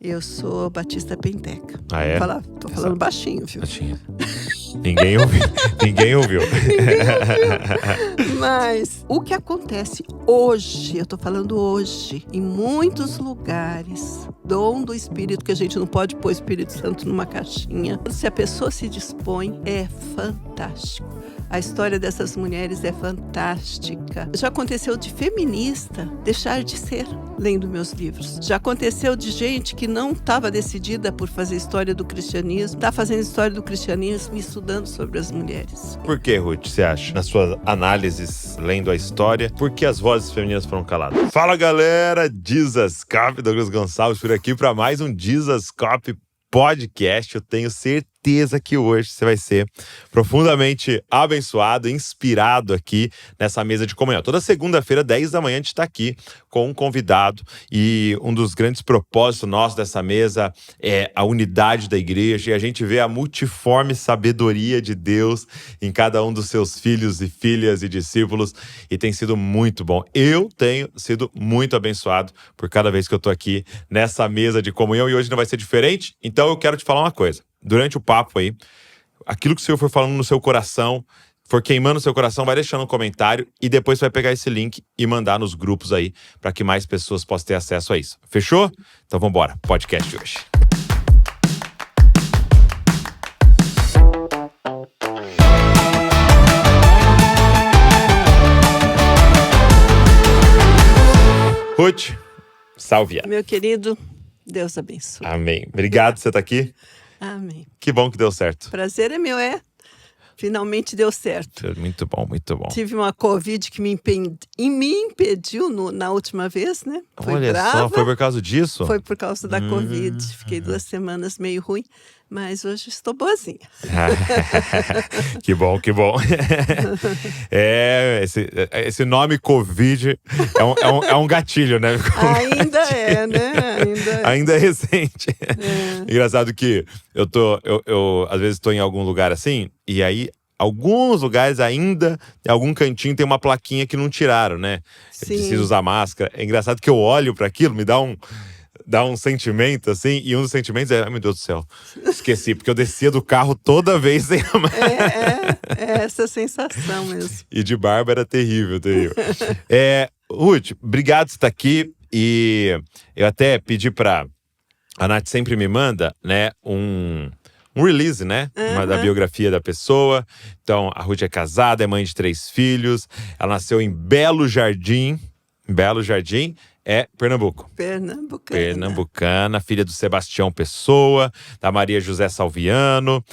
Eu sou Batista Penteca. Ah, é? Tô falando baixinho, viu? Baixinho. Ninguém ouviu. Ninguém ouviu. Mas o que acontece hoje, eu tô falando hoje, em muitos lugares, dom do Espírito, que a gente não pode pôr o Espírito Santo numa caixinha. Se a pessoa se dispõe, é fantástico. A história dessas mulheres é fantástica. Já aconteceu de feminista deixar de ser lendo meus livros. Já aconteceu de gente que não estava decidida por fazer história do cristianismo, está fazendo história do cristianismo e estudando sobre as mulheres. Por que, Ruth, você acha, nas suas análises, lendo a história, por que as vozes femininas foram caladas? Fala, galera! Jesus Cop, Douglas Gonçalves por aqui para mais um Jesus Cop podcast. Eu tenho certeza que hoje você vai ser profundamente abençoado, inspirado aqui nessa mesa de comunhão. Toda segunda-feira, 10 da manhã, a gente está aqui com um convidado e um dos grandes propósitos nossos dessa mesa é a unidade da igreja e a gente vê a multiforme sabedoria de Deus em cada um dos seus filhos e filhas e discípulos e tem sido muito bom. Eu tenho sido muito abençoado por cada vez que eu estou aqui nessa mesa de comunhão e hoje não vai ser diferente. Então eu quero te falar uma coisa. Durante o papo aí, aquilo que o Senhor for falando no seu coração, for queimando no seu coração, vai deixando um comentário e depois você vai pegar esse link e mandar nos grupos aí para que mais pessoas possam ter acesso a isso. Fechou? Então vamos embora. Podcast de hoje. Ruth, salve. Meu querido, Deus abençoe. Amém. Obrigado por você estar aqui. Amém. Que bom que deu certo. Prazer é meu, é? Finalmente deu certo. Muito bom, muito bom. Tive uma Covid que me impediu na última vez, né? Foi Olha brava. só, foi por causa disso? Foi por causa da Covid. Fiquei 2 semanas meio ruim, mas hoje estou boazinha. Que bom, que bom. Esse nome Covid é um gatilho, né? Ainda é, né? Ainda é recente. Engraçado que eu às vezes estou em algum lugar assim, e aí alguns lugares ainda, em algum cantinho tem uma plaquinha que não tiraram, né? Sim. Precisa usar máscara. É engraçado que eu olho para aquilo, me dá um sentimento, assim, e um dos sentimentos é, ai meu Deus do céu, esqueci, porque eu descia do carro toda vez sem a máscara. É essa sensação mesmo. E de barba era terrível. Ruth, obrigado por estar aqui, e eu até pedi pra, a Nath sempre me manda, né, um release, né, da biografia da pessoa. Então, a Ruth é casada, é mãe de 3 filhos, ela nasceu em Belo Jardim, é Pernambuco. Pernambucana, filha do Sebastião Pessoa, da Maria José Salviano.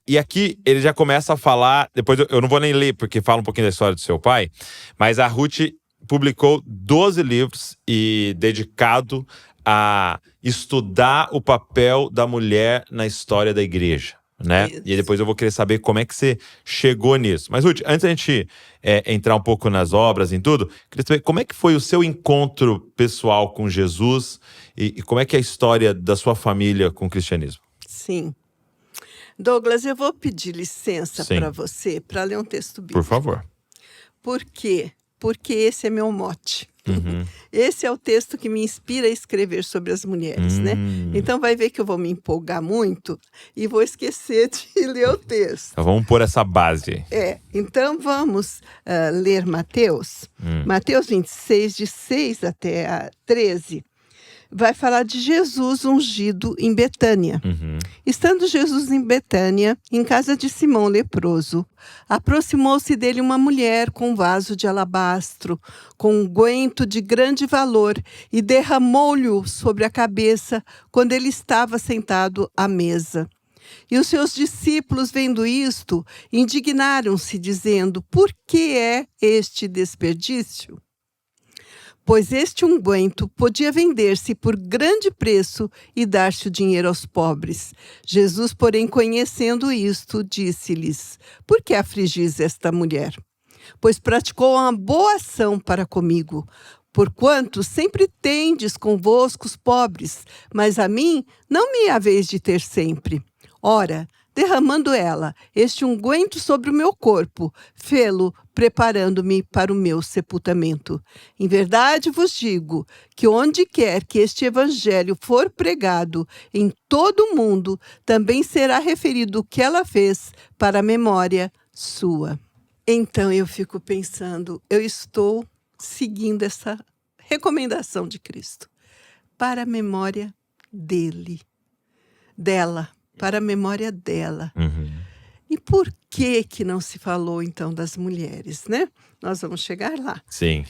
E aqui ele já começa a falar, depois eu não vou nem ler, porque fala um pouquinho da história do seu pai, mas a Ruth publicou 12 livros e dedicado a estudar o papel da mulher na história da igreja, né? Isso. E depois eu vou querer saber como é que você chegou nisso. Mas, Ruth, antes da gente entrar um pouco nas obras e tudo, queria saber como é que foi o seu encontro pessoal com Jesus e como é que é a história da sua família com o cristianismo. Sim. Douglas, eu vou pedir licença para você para ler um texto bíblico. Por favor. Por quê? Porque esse é meu mote. Esse é o texto que me inspira a escrever sobre as mulheres, né? Então vai ver que eu vou me empolgar muito e vou esquecer de ler o texto. Então vamos pôr essa base. Então vamos ler Mateus. Mateus 26, de 6 até 13. Vai falar de Jesus ungido em Betânia. Estando Jesus em Betânia, em casa de Simão leproso, aproximou-se dele uma mulher com um vaso de alabastro, com um unguento de grande valor, e derramou-lhe sobre a cabeça quando ele estava sentado à mesa. E os seus discípulos, vendo isto, indignaram-se, dizendo: por que é este desperdício? Pois este unguento podia vender-se por grande preço e dar-se o dinheiro aos pobres. Jesus, porém, conhecendo isto, disse-lhes: por que afligis esta mulher? Pois praticou uma boa ação para comigo. Porquanto sempre tendes convosco os pobres, mas a mim não me haveis de ter sempre. Ora, derramando ela este unguento sobre o meu corpo, fê-lo preparando-me para o meu sepultamento. Em verdade vos digo que onde quer que este evangelho for pregado em todo o mundo, também será referido o que ela fez para a memória sua. Então eu fico pensando, eu estou seguindo essa recomendação de Cristo para a memória dela, para a memória dela. E por que não se falou, então, das mulheres, né? Nós vamos chegar lá. Sim.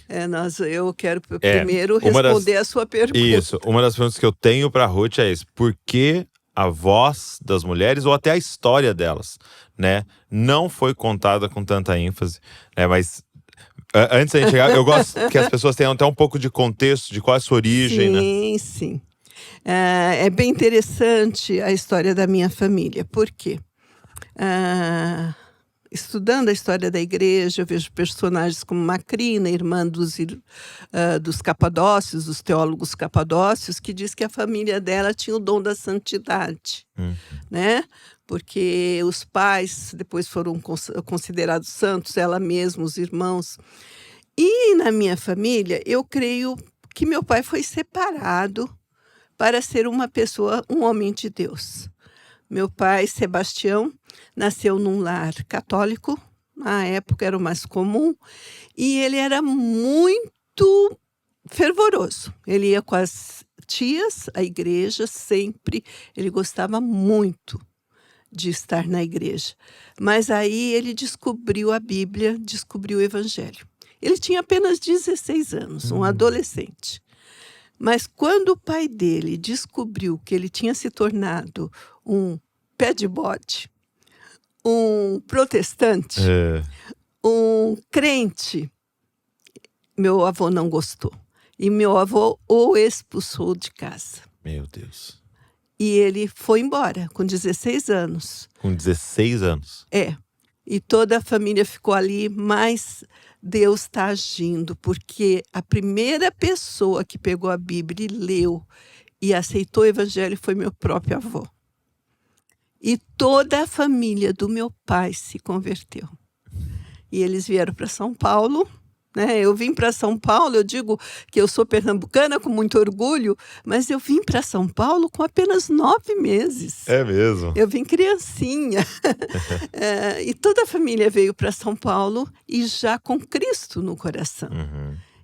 Eu quero primeiro responder a sua pergunta. Isso, uma das perguntas que eu tenho para Ruth é isso. Por que a voz das mulheres, ou até a história delas, né, não foi contada com tanta ênfase, né? Mas antes da gente chegar, eu gosto que as pessoas tenham até um pouco de contexto de qual é a sua origem, né? Sim, sim. É bem interessante a história da minha família. Por quê? Estudando a história da igreja, eu vejo personagens como Macrina, irmã dos capadócios, dos teólogos capadócios, que diz que a família dela tinha o dom da santidade, né? Porque os pais depois foram considerados santos, ela mesma, os irmãos. E na minha família, eu creio que meu pai foi separado para ser uma pessoa, um homem de Deus. Meu pai, Sebastião, nasceu num lar católico, na época era o mais comum, e ele era muito fervoroso. Ele ia com as tias à igreja sempre, ele gostava muito de estar na igreja. Mas aí ele descobriu a Bíblia, descobriu o Evangelho. Ele tinha apenas 16 anos, um adolescente. Mas quando o pai dele descobriu que ele tinha se tornado um pé de bode, um protestante, um crente, meu avô não gostou. E meu avô o expulsou de casa. Meu Deus. E ele foi embora com 16 anos. Com 16 anos? É. E toda a família ficou ali, mas Deus está agindo, porque a primeira pessoa que pegou a Bíblia e leu e aceitou o Evangelho foi meu próprio avô. E toda a família do meu pai se converteu. E eles vieram para São Paulo, né? Eu vim para São Paulo, eu digo que eu sou pernambucana com muito orgulho, mas eu vim para São Paulo com apenas 9 meses. É mesmo? Eu vim criancinha. E toda a família veio para São Paulo e já com Cristo no coração.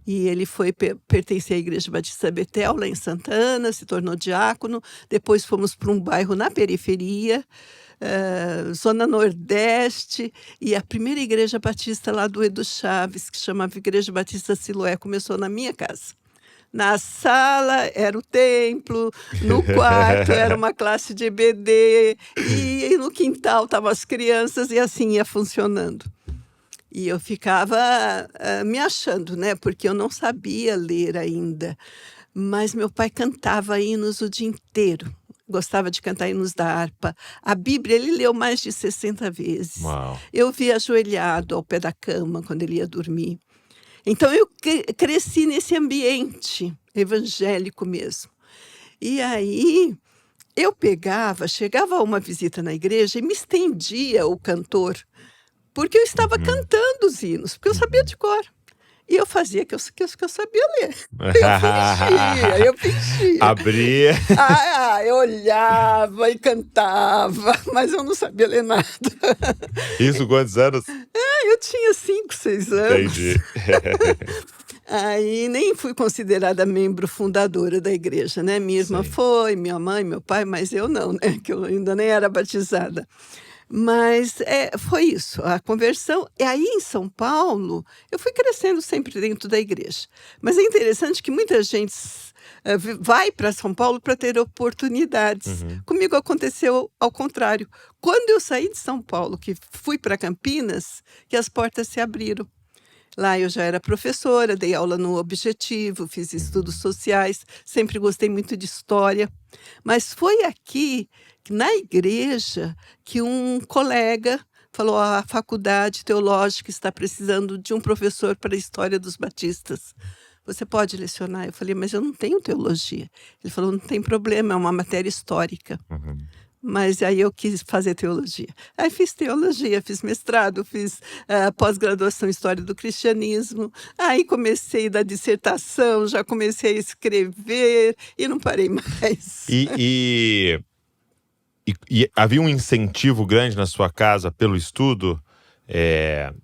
E ele foi pertencer à Igreja Batista Betel, lá em Santana, se tornou diácono. Depois fomos para um bairro na periferia, Zona Nordeste. E a primeira igreja batista lá do Edu Chaves, que chamava Igreja Batista Siloé, começou na minha casa. Na sala era o templo, no quarto era uma classe de EBD, e no quintal estavam as crianças, e assim ia funcionando. E eu ficava me achando, né? Porque eu não sabia ler ainda. Mas meu pai cantava hinos o dia inteiro. Gostava de cantar hinos da harpa. A Bíblia ele leu mais de 60 vezes. Uau. Eu via ajoelhado ao pé da cama quando ele ia dormir. Então eu cresci nesse ambiente evangélico mesmo. E aí eu chegava a uma visita na igreja e me estendia o cantor, porque eu estava cantando os hinos, porque eu sabia de cor. E eu fazia que eu sabia ler. Eu fingia. Abria. Eu olhava e cantava, mas eu não sabia ler nada. Isso quantos anos? Eu tinha 5, 6 anos. Entendi. Aí nem fui considerada membro fundadora da igreja, né? Minha irmã foi, minha mãe, meu pai, mas eu não, né? Que eu ainda nem era batizada. Mas foi isso, a conversão. E aí em São Paulo, eu fui crescendo sempre dentro da igreja. Mas é interessante que muita gente vai para São Paulo para ter oportunidades. Comigo aconteceu ao contrário. Quando eu saí de São Paulo, que fui para Campinas, que as portas se abriram. Lá eu já era professora, dei aula no Objetivo, fiz estudos sociais, sempre gostei muito de história. Mas foi aqui, na igreja, que um colega falou: a faculdade teológica está precisando de um professor para a história dos batistas. Você pode lecionar? Eu falei: mas eu não tenho teologia. Ele falou: não tem problema, é uma matéria histórica. Mas aí eu quis fazer teologia. Aí fiz teologia, fiz mestrado, fiz pós-graduação em História do Cristianismo. Aí comecei da dissertação, já comecei a escrever e não parei mais. E havia um incentivo grande na sua casa pelo estudo,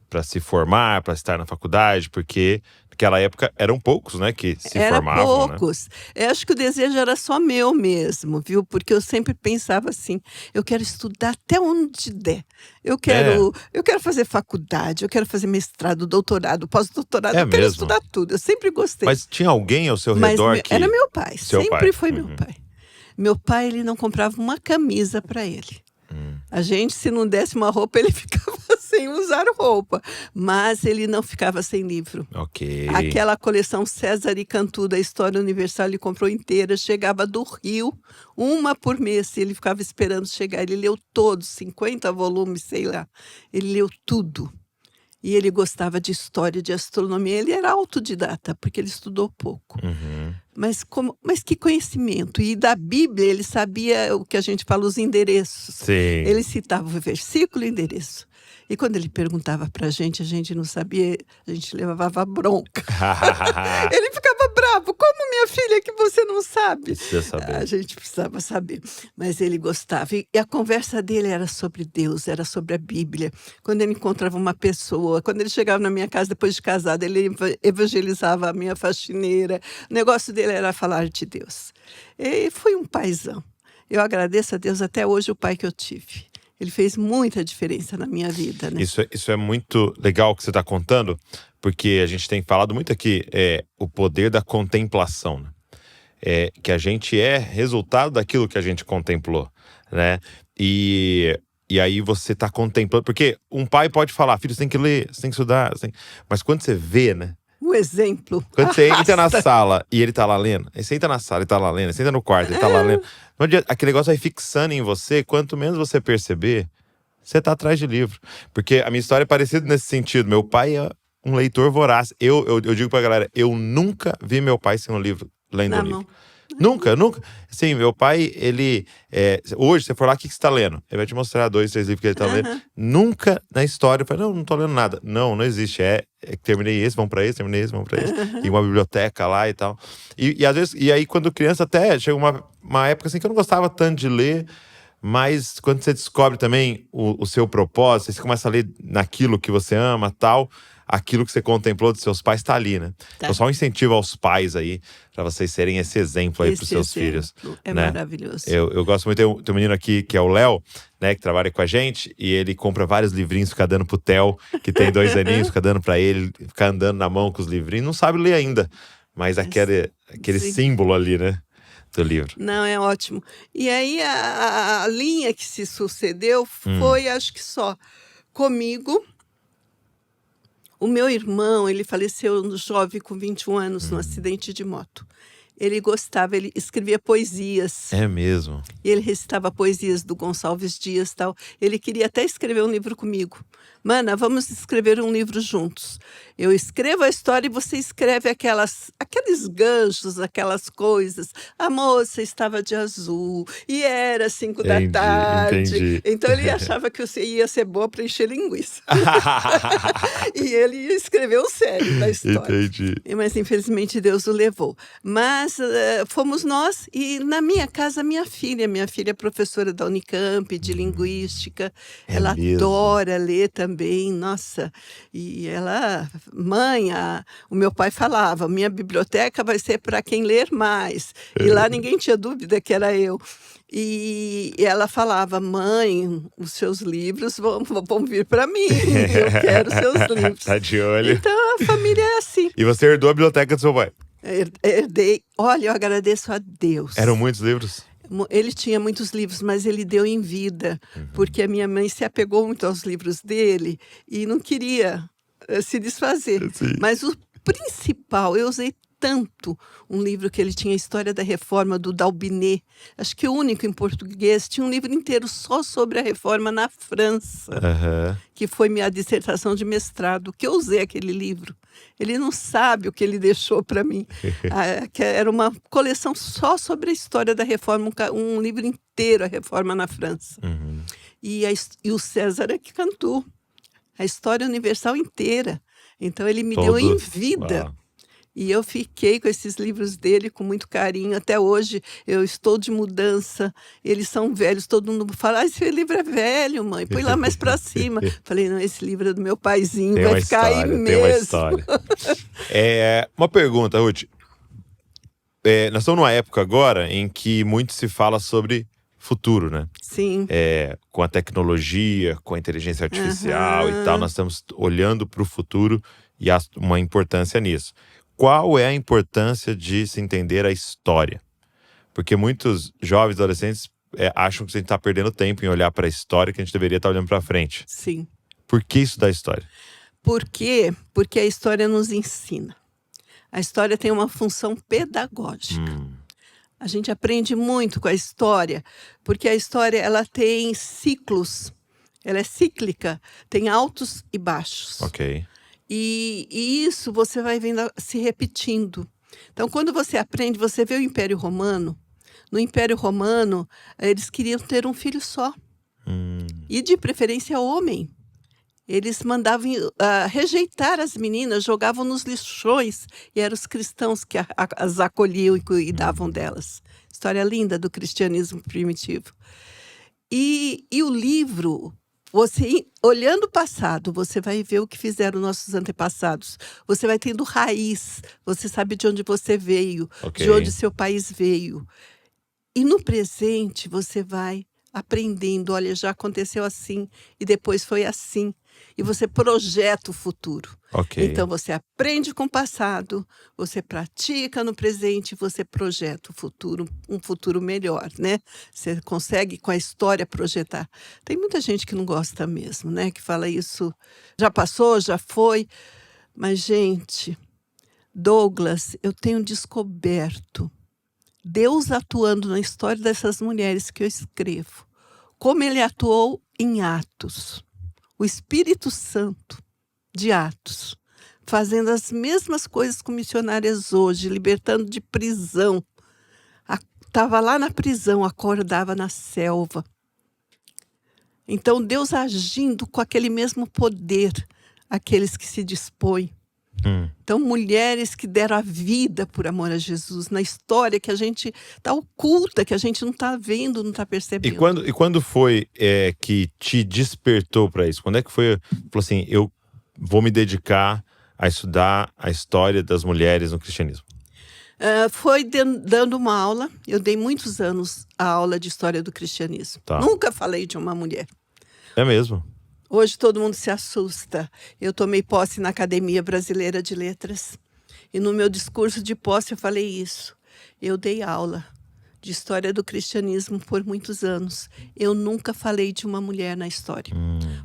para se formar, para estar na faculdade, porque naquela época eram poucos, né, que se formavam, poucos. Né? Eu acho que o desejo era só meu mesmo, viu? Porque eu sempre pensava assim, eu quero estudar até onde der. Eu quero fazer faculdade, eu quero fazer mestrado, doutorado, pós-doutorado, eu quero estudar tudo. Eu sempre gostei. Mas tinha alguém ao seu redor que... Era meu pai, sempre foi Uhum. meu pai. Meu pai, ele não comprava uma camisa para ele. A gente, se não desse uma roupa, ele ficava sem usar roupa. Mas ele não ficava sem livro. Ok. Aquela coleção César e Cantu da História Universal, ele comprou inteira. Chegava do Rio, uma por mês. E ele ficava esperando chegar. Ele leu todos, 50 volumes, sei lá. Ele leu tudo. E ele gostava de história, de astronomia. Ele era autodidata, porque ele estudou pouco. Uhum. Mas que conhecimento! E da Bíblia ele sabia o que a gente fala, os endereços. Sim. Ele citava o versículo e o endereço. E quando ele perguntava pra a gente não sabia, a gente levava bronca. Ele ficava bravo. Como, minha filha, que você não sabe? Precisa saber. A gente precisava saber. Mas ele gostava. E a conversa dele era sobre Deus, era sobre a Bíblia. Quando ele encontrava uma pessoa, quando ele chegava na minha casa depois de casado, ele evangelizava a minha faxineira. O negócio dele era falar de Deus. E foi um paizão. Eu agradeço a Deus até hoje o pai que eu tive. Ele fez muita diferença na minha vida, né? Isso é muito legal que você está contando, porque a gente tem falado muito aqui, o poder da contemplação, né? Que a gente é resultado daquilo que a gente contemplou, né? E aí você está contemplando, porque um pai pode falar, filho, você tem que ler, você tem que estudar, mas quando você vê, né? O exemplo. Quando você entra na sala e ele tá lá lendo, aí você entra na sala, ele tá lá lendo, você entra no quarto, ele tá lá lendo. Não adianta, aquele negócio vai fixando em você, quanto menos você perceber, você tá atrás de livro. Porque a minha história é parecida nesse sentido. Meu pai é um leitor voraz. Eu digo pra galera, eu nunca vi meu pai sem um livro, lendo um livro. Nunca. Sim, meu pai, ele... hoje, você for lá, o que você tá lendo? Ele vai te mostrar 2, 3 livros que ele tá lendo. Nunca na história eu falei, não tô lendo nada. Não existe. Terminei esse, vamos pra esse, terminei esse, vamos pra esse. E uma biblioteca lá e tal. E às vezes, e aí quando criança até, chega uma época assim que eu não gostava tanto de ler, mas quando você descobre também o seu propósito, você começa a ler naquilo que você ama, tal... Aquilo que você contemplou dos seus pais tá ali, né? Tá. Então só um incentivo aos pais aí, pra vocês serem esse exemplo aí pros seus filhos. É né? Maravilhoso. Eu gosto muito, tem um menino aqui que é o Léo, né? Que trabalha com a gente, e ele compra vários livrinhos, fica dando pro Theo, que tem 2 aninhos, fica dando pra ele, fica andando na mão com os livrinhos, não sabe ler ainda, mas aquele símbolo ali, né? Do livro. Não, é ótimo. E aí a linha que se sucedeu foi, acho que só, comigo. O meu irmão, ele faleceu jovem com 21 anos num acidente de moto. Ele gostava, ele escrevia poesias. É mesmo? E ele recitava poesias do Gonçalves Dias e tal. Ele queria até escrever um livro comigo. Mana, vamos escrever um livro juntos. Eu escrevo a história e você escreve aqueles ganchos, aquelas coisas. A moça estava de azul e era 5 da tarde. Entendi. Então ele achava que você ia ser boa para encher linguiça. E ele ia escrever o sério da história. Entendi. Mas infelizmente Deus o levou. Mas fomos nós e na minha casa minha filha é professora da Unicamp de linguística. Ela adora ler também, nossa. E ela, mãe, o meu pai falava, minha biblioteca vai ser para quem ler mais. E lá ninguém tinha dúvida que era eu. E ela falava, mãe, os seus livros vão vir para mim, eu quero seus livros. Tá de olho. Então a família é assim. E você herdou a biblioteca do seu pai? Herdei. Olha, eu agradeço a Deus. Eram muitos livros? Ele tinha muitos livros, mas ele deu em vida, porque a minha mãe se apegou muito aos livros dele e não queria se desfazer. Sim. Mas o principal, eu usei tanto um livro que ele tinha, a História da Reforma, do Dalbinet. Acho que o único em português. Tinha um livro inteiro só sobre a reforma na França, que foi minha dissertação de mestrado, que eu usei aquele livro. Ele não sabe o que ele deixou para mim. Que era uma coleção só sobre a história da reforma, um livro inteiro, a reforma na França. E o César é que cantou a história universal inteira. Então ele me deu em vida. Uau. E eu fiquei com esses livros dele com muito carinho. Até hoje eu estou de mudança. Eles são velhos. Todo mundo fala, esse livro é velho, mãe. Põe lá mais para cima. Falei, não, esse livro é do meu paizinho. Tem vai uma ficar história, aí tem uma mesmo. história. Uma pergunta, Ruth. Nós estamos numa época agora em que muito se fala sobre futuro, né? Sim. Com a tecnologia, com a inteligência artificial e tal. Nós estamos olhando para o futuro e há uma importância nisso. Qual é a importância de se entender a história? Porque muitos jovens adolescentes acham que a gente está perdendo tempo em olhar para a história, que a gente deveria estar olhando para frente. Sim. Por que isso da história? Por quê? Porque a história nos ensina. A história tem uma função pedagógica. A gente aprende muito com a história, porque a história ela tem ciclos, ela é cíclica, tem altos e baixos. Ok. E isso você vai vendo se repetindo. Então, quando você aprende, você vê o Império Romano. No Império Romano, eles queriam ter um filho só. E de preferência homem. Eles mandavam rejeitar as meninas, jogavam nos lixões. E eram os cristãos que as acolhiam e cuidavam delas. História linda do cristianismo primitivo. E o livro... Você, olhando o passado, você vai ver o que fizeram nossos antepassados. Você vai tendo raiz, você sabe de onde você veio, de onde seu país veio. E no presente, você vai aprendendo, olha, já aconteceu assim, e depois foi assim. E você projeta o futuro. Então, você aprende com o passado, você pratica no presente, você projeta o futuro, um futuro melhor, né? Você consegue, com a história, projetar. Tem muita gente que não gosta mesmo, né? Que fala isso, já passou, já foi. Mas, gente, Douglas, eu tenho descoberto Deus atuando na história dessas mulheres que eu escrevo. Como ele atuou em Atos. O Espírito Santo de Atos, fazendo as mesmas coisas com missionárias hoje, libertando de prisão. Estava lá na prisão, acordava na selva. Então, Deus agindo com aquele mesmo poder, aqueles que se dispõem. Então, mulheres que deram a vida por amor a Jesus, na história que a gente está oculta, que a gente não está vendo, não está percebendo. E quando foi que te despertou para isso? Quando é que foi, falou assim, eu vou me dedicar a estudar a história das mulheres no cristianismo? Foi dando uma aula. Eu dei muitos anos a aula de história do cristianismo. Tá. Nunca falei de uma mulher. É mesmo? Hoje todo mundo se assusta. Eu tomei posse na Academia Brasileira de Letras. E no meu discurso de posse eu falei isso. Eu dei aula de história do cristianismo por muitos anos. Eu nunca falei de uma mulher na história.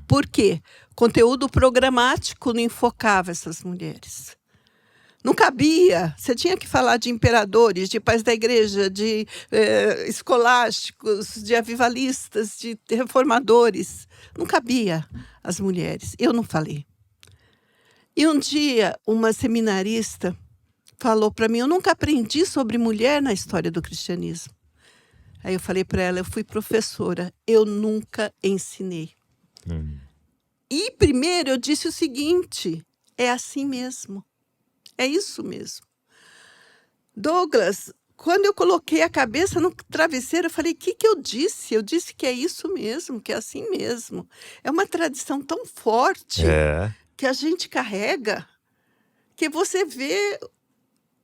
Por quê? Conteúdo programático não enfocava essas mulheres. Não cabia. Você tinha que falar de imperadores, de pais da igreja, de escolásticos, de avivalistas, de reformadores. Não cabia as mulheres. Eu não falei. E um dia, uma seminarista falou para mim, eu nunca aprendi sobre mulher na história do cristianismo. Aí eu falei para ela, eu fui professora, eu nunca ensinei. E primeiro eu disse o seguinte, é assim mesmo. É isso mesmo. Douglas, quando eu coloquei a cabeça no travesseiro, eu falei, o que eu disse? Eu disse que é isso mesmo, que é assim mesmo. É uma tradição tão forte que a gente carrega, que você vê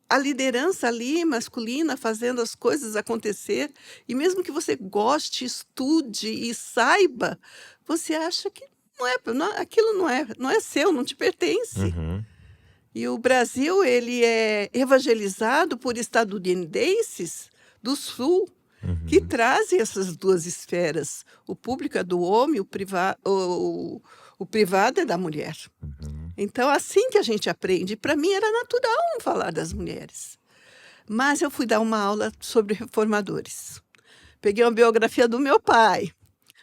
a liderança ali, masculina, fazendo as coisas acontecer, e mesmo que você goste, estude e saiba, você acha que aquilo não é seu, não te pertence. E o Brasil, ele é evangelizado por estadunidenses do Sul, que trazem essas duas esferas. O público é do homem, o privado é da mulher. Então, assim que a gente aprende. Para mim era natural não falar das mulheres. Mas eu fui dar uma aula sobre reformadores. Peguei uma biografia do meu pai,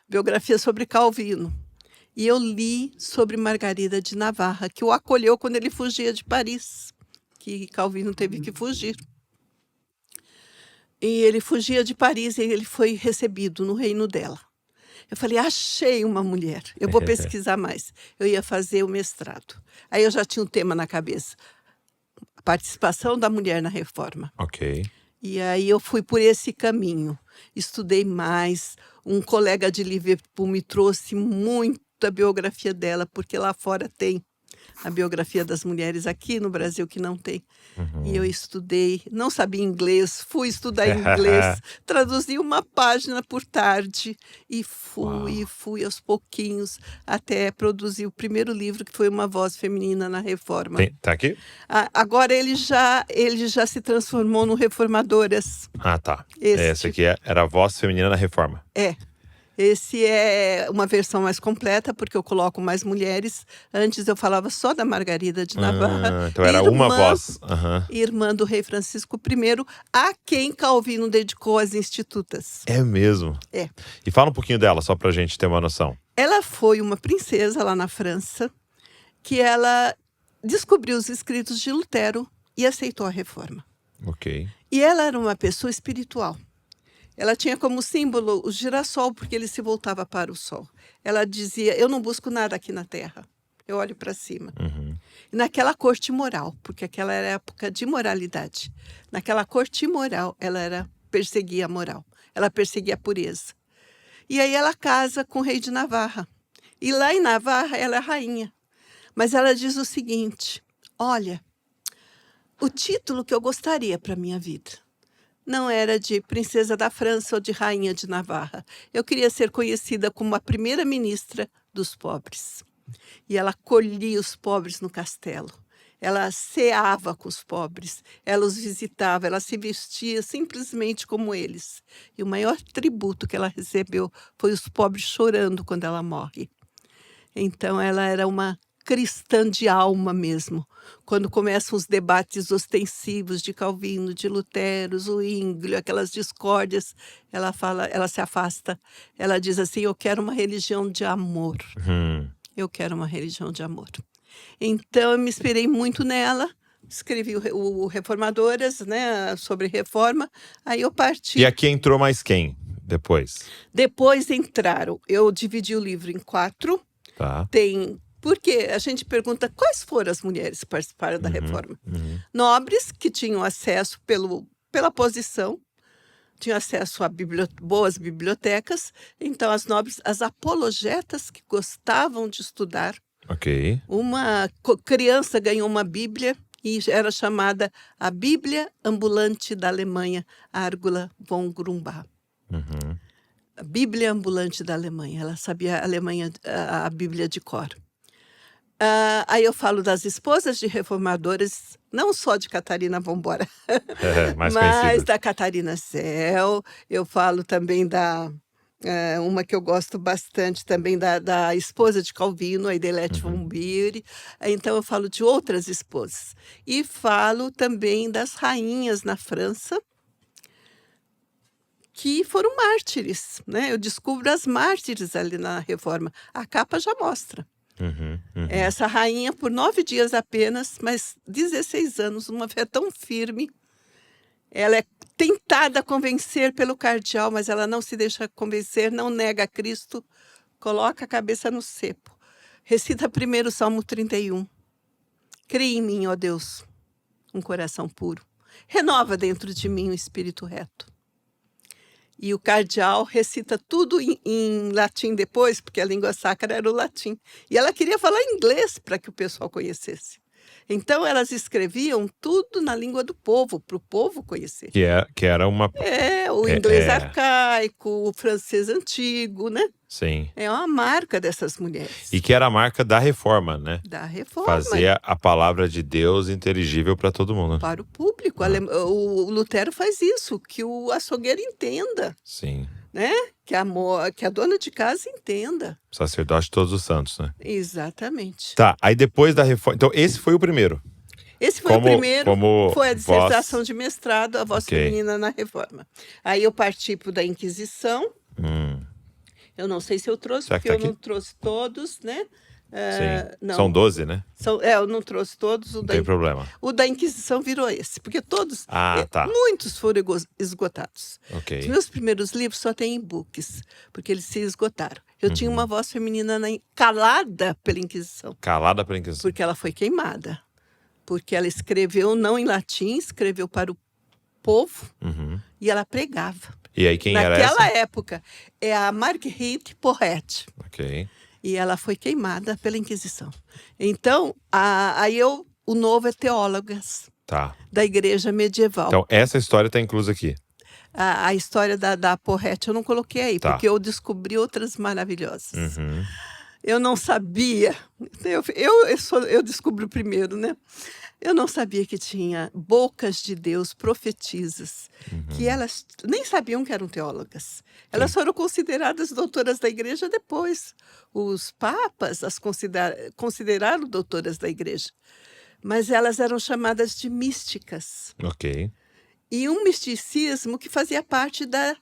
biografia sobre Calvino. E eu li sobre Margarida de Navarra, que o acolheu quando ele fugia de Paris, que Calvino teve que fugir. E ele fugia de Paris e ele foi recebido no reino dela. Eu falei, achei uma mulher, eu vou pesquisar mais. Eu ia fazer o mestrado. Aí eu já tinha um tema na cabeça, a participação da mulher na reforma. Ok. E aí eu fui por esse caminho, estudei mais. Um colega de Liverpool me trouxe muita biografia dela, porque lá fora tem a biografia das mulheres, aqui no Brasil que não tem. E eu estudei, não sabia inglês, fui estudar inglês, traduzi uma página por tarde e fui aos pouquinhos até produzir o primeiro livro, que foi Uma Voz Feminina na Reforma. Tá aqui? Agora ele já se transformou no Reformadoras. Ah, tá. Este. Essa aqui era a Voz Feminina na Reforma. Esse é uma versão mais completa, porque eu coloco mais mulheres. Antes eu falava só da Margarida de Navarra. Então era uma voz. Irmã do rei Francisco I, a quem Calvino dedicou as Institutas. É mesmo? É. E fala um pouquinho dela, só pra gente ter uma noção. Ela foi uma princesa lá na França, que ela descobriu os escritos de Lutero e aceitou a reforma. Ok. E ela era uma pessoa espiritual. Ela tinha como símbolo o girassol, porque ele se voltava para o sol. Ela dizia, eu não busco nada aqui na terra, eu olho para cima. E naquela corte moral, porque aquela era a época de moralidade. Naquela corte moral, ela perseguia a moral, ela perseguia a pureza. E aí ela casa com o rei de Navarra. E lá em Navarra, ela é rainha. Mas ela diz o seguinte, olha, o título que eu gostaria para a minha vida não era de princesa da França ou de rainha de Navarra. Eu queria ser conhecida como a primeira-ministra dos pobres. E ela acolhia os pobres no castelo. Ela ceava com os pobres, ela os visitava, ela se vestia simplesmente como eles. E o maior tributo que ela recebeu foi os pobres chorando quando ela morre. Então ela era uma cristã de alma mesmo. Quando começam os debates ostensivos de Calvino, de Lutero, Zwinglio, aquelas discórdias, ela se afasta. Ela diz assim, eu quero uma religião de amor. Eu quero uma religião de amor. Então eu me inspirei muito nela, escrevi o Reformadoras, né, sobre reforma, aí eu parti. E aqui entrou mais quem depois? Depois entraram, eu dividi o livro em 4. Tá. Porque a gente pergunta quais foram as mulheres que participaram da reforma. Nobres, que tinham acesso pela posição, tinham acesso a boas bibliotecas. Então, as nobres, as apologetas que gostavam de estudar. Ok. Uma criança ganhou uma Bíblia e era chamada a Bíblia Ambulante da Alemanha, Argula von Grumbach. A Bíblia Ambulante da Alemanha. Ela sabia a Bíblia de cor. Aí eu falo das esposas de reformadores, não só de Catarina Vambora, mais mas conhecida. da Catarina Zell. Eu falo também uma que eu gosto bastante também da esposa de Calvino, a Idelette von Bury. Então eu falo de outras esposas. E falo também das rainhas na França, que foram mártires, né? Eu descubro as mártires ali na reforma. A capa já mostra. Essa rainha, por 9 dias apenas, mas 16 anos, uma fé tão firme. Ela é tentada a convencer pelo cardeal, mas ela não se deixa convencer, não nega a Cristo, coloca a cabeça no cepo. Recita primeiro o Salmo 31. Cria em mim, ó Deus, um coração puro. Renova dentro de mim um espírito reto. E o cardeal recita tudo em latim depois, porque a língua sacra era o latim. E ela queria falar inglês para que o pessoal conhecesse. Então, elas escreviam tudo na língua do povo, para o povo conhecer. Que era uma... O inglês arcaico, o francês antigo, né? Sim. É uma marca dessas mulheres. E que era a marca da reforma, né? Da reforma. Fazer a palavra de Deus inteligível para todo mundo. Para o público. O Lutero faz isso, que o açougueiro entenda. Sim. né? Que a dona de casa entenda. Sacerdote de Todos os Santos, né? Exatamente. Tá, aí depois da reforma... Então, esse foi o primeiro. Esse foi o primeiro, foi a dissertação voz... de mestrado, a voz Ok. feminina na reforma. Aí eu parti para da Inquisição. Eu não sei se eu trouxe, Será que porque tá eu não trouxe todos, né? Sim. Não. São 12, né? Eu não trouxe todos. Não tem problema. O da Inquisição virou esse, porque todos, tá. muitos foram esgotados. Ok. Os meus primeiros livros só tem e-books, porque eles se esgotaram. Eu tinha uma voz feminina calada pela Inquisição. Calada pela Inquisição. Porque ela foi queimada. Porque ela escreveu não em latim, escreveu para o povo e ela pregava. E aí quem era essa? Naquela época, é a Marguerite Porret. Ok. E ela foi queimada pela Inquisição. Então, o novo é Teólogas, da Igreja Medieval. Então, essa história está inclusa aqui. A história da Porret eu não coloquei aí, porque eu descobri outras maravilhosas. Eu não sabia, eu descobri primeiro, né? Eu não sabia que tinha bocas de Deus, profetisas, que elas nem sabiam que eram teólogas. Elas foram consideradas doutoras da igreja depois. Os papas as consideraram doutoras da igreja. Mas elas eram chamadas de místicas. Ok. E um misticismo que fazia parte da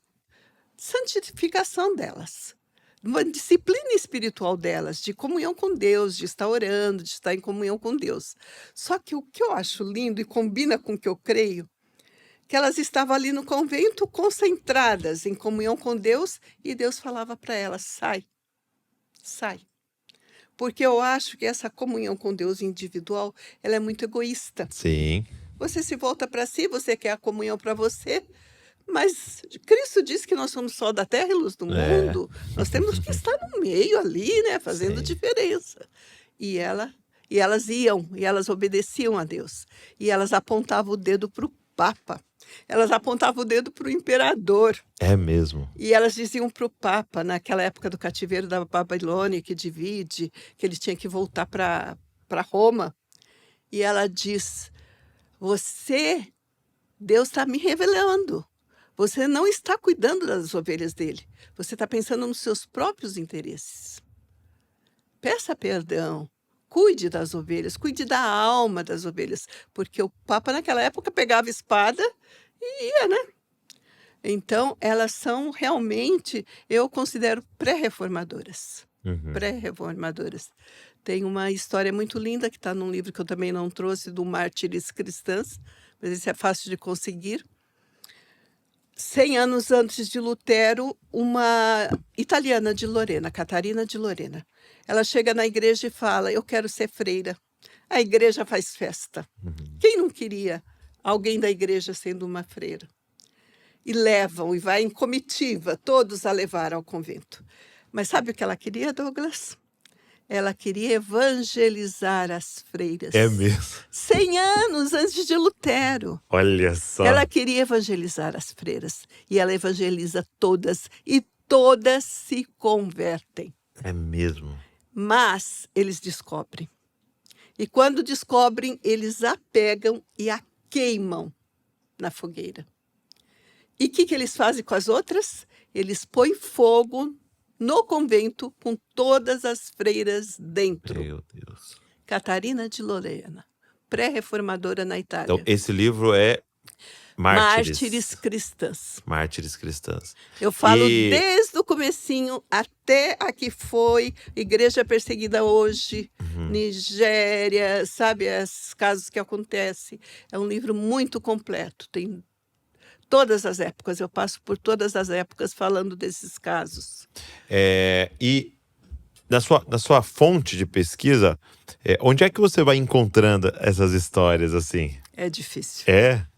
santificação delas. Uma disciplina espiritual delas, de comunhão com Deus, de estar orando, de estar em comunhão com Deus. Só que o que eu acho lindo e combina com o que eu creio, que elas estavam ali no convento concentradas em comunhão com Deus e Deus falava para elas, sai, sai. Porque eu acho que essa comunhão com Deus individual, ela é muito egoísta. Sim. Você se volta para si, você quer a comunhão para você, mas Cristo disse que nós somos só da terra e luz do mundo. Nós temos que estar no meio ali, né? Fazendo diferença. E elas iam, e elas obedeciam a Deus. E elas apontavam o dedo para o Papa. Elas apontavam o dedo para o imperador. É mesmo. E elas diziam para o Papa, naquela época do cativeiro da Babilônia, que divide, que ele tinha que voltar para Roma. E ela diz, Deus está me revelando. Você não está cuidando das ovelhas dele. Você está pensando nos seus próprios interesses. Peça perdão. Cuide das ovelhas. Cuide da alma das ovelhas. Porque o Papa, naquela época, pegava espada e ia, né? Então, elas são realmente, eu considero pré-reformadoras. Pré-reformadoras. Tem uma história muito linda que está num livro que eu também não trouxe, do Mártires Cristãs, mas esse é fácil de conseguir. 100 anos antes de Lutero, uma italiana de Lorena, Catarina de Lorena, ela chega na igreja e fala, eu quero ser freira. A igreja faz festa. Quem não queria alguém da igreja sendo uma freira? E levam, e vai em comitiva, todos a levar ao convento. Mas sabe o que ela queria, Douglas? Ela queria evangelizar as freiras. É mesmo? 100 anos antes de Lutero. Olha só. Ela queria evangelizar as freiras. E ela evangeliza todas. E todas se convertem. É mesmo? Mas eles descobrem. E quando descobrem, eles a pegam e a queimam na fogueira. E o que eles fazem com as outras? Eles põem fogo no convento com todas as freiras dentro. Meu Deus. Catarina de Lorena, pré-reformadora na Itália. Então, esse livro é Mártires Cristãs. Mártires Cristãs. Eu falo desde o comecinho até a que foi Igreja Perseguida Hoje, Nigéria, sabe, esses casos que acontecem. É um livro muito completo, tem todas as épocas, eu passo por todas as épocas falando desses casos. E na sua fonte de pesquisa, onde é que você vai encontrando essas histórias assim? É difícil.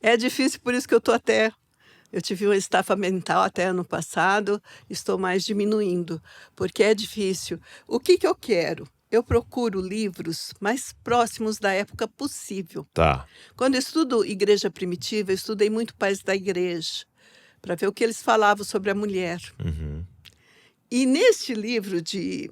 É difícil, por isso que eu tive uma estafa mental até ano passado, estou mais diminuindo, porque é difícil. O que eu quero? Eu procuro livros mais próximos da época possível. Tá. Quando eu estudo Igreja Primitiva, eu estudei muito Pais da Igreja, para ver o que eles falavam sobre a mulher. E neste livro de...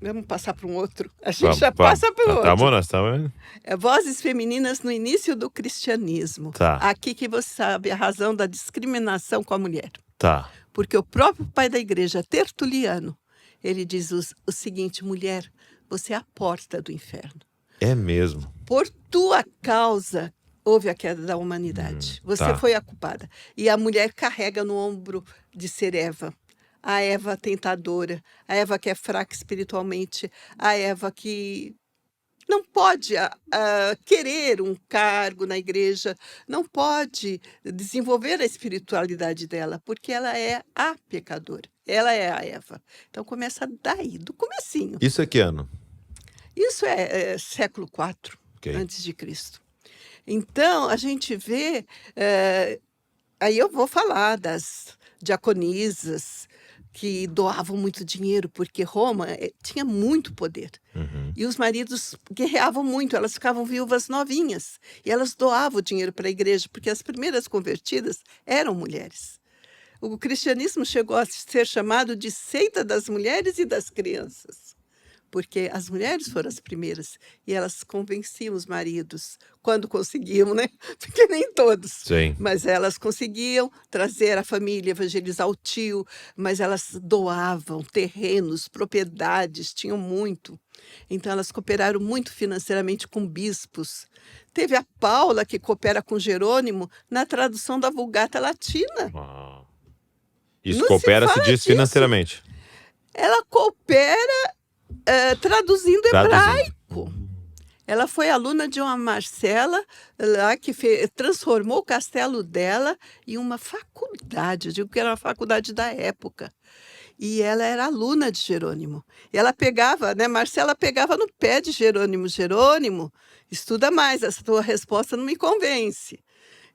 Vamos passar para um outro? A gente já passa para o outro. Tá bom, nós estamos... Vozes femininas no início do cristianismo. Tá. Aqui que você sabe a razão da discriminação com a mulher. Tá. Porque o próprio pai da igreja, Tertuliano, ele diz o seguinte: mulher, você é a porta do inferno. É mesmo. Por tua causa houve a queda da humanidade. Você tá. foi a culpada. E a mulher carrega no ombro de ser Eva. A Eva tentadora, a Eva que é fraca espiritualmente, a Eva que não pode querer um cargo na igreja, não pode desenvolver a espiritualidade dela, porque ela é a pecadora. Ela é a Eva. Então começa daí, do comecinho. Isso é que ano? Isso é século IV Ok. antes de Cristo. Então a gente vê, aí eu vou falar das diaconisas que doavam muito dinheiro, porque Roma tinha muito poder. E os maridos guerreavam muito, elas ficavam viúvas novinhas. E elas doavam dinheiro para a igreja, porque as primeiras convertidas eram mulheres. O cristianismo chegou a ser chamado de seita das mulheres e das crianças, porque as mulheres foram as primeiras e elas convenciam os maridos, quando conseguiam, né? Porque nem todos. Sim. Mas elas conseguiam trazer a família, evangelizar o tio, mas elas doavam terrenos, propriedades, tinham muito. Então elas cooperaram muito financeiramente com bispos. Teve a Paula, que coopera com Jerônimo na tradução da Vulgata Latina. Isso Não se coopera, se fala diz disso. financeiramente. Ela coopera traduzindo hebraico. Ela foi aluna de uma Marcela lá que transformou o castelo dela em uma faculdade. Eu digo que era uma faculdade da época. E ela era aluna de Jerônimo. E ela pegava, né? Marcela pegava no pé de Jerônimo. Jerônimo, estuda mais, essa tua resposta não me convence.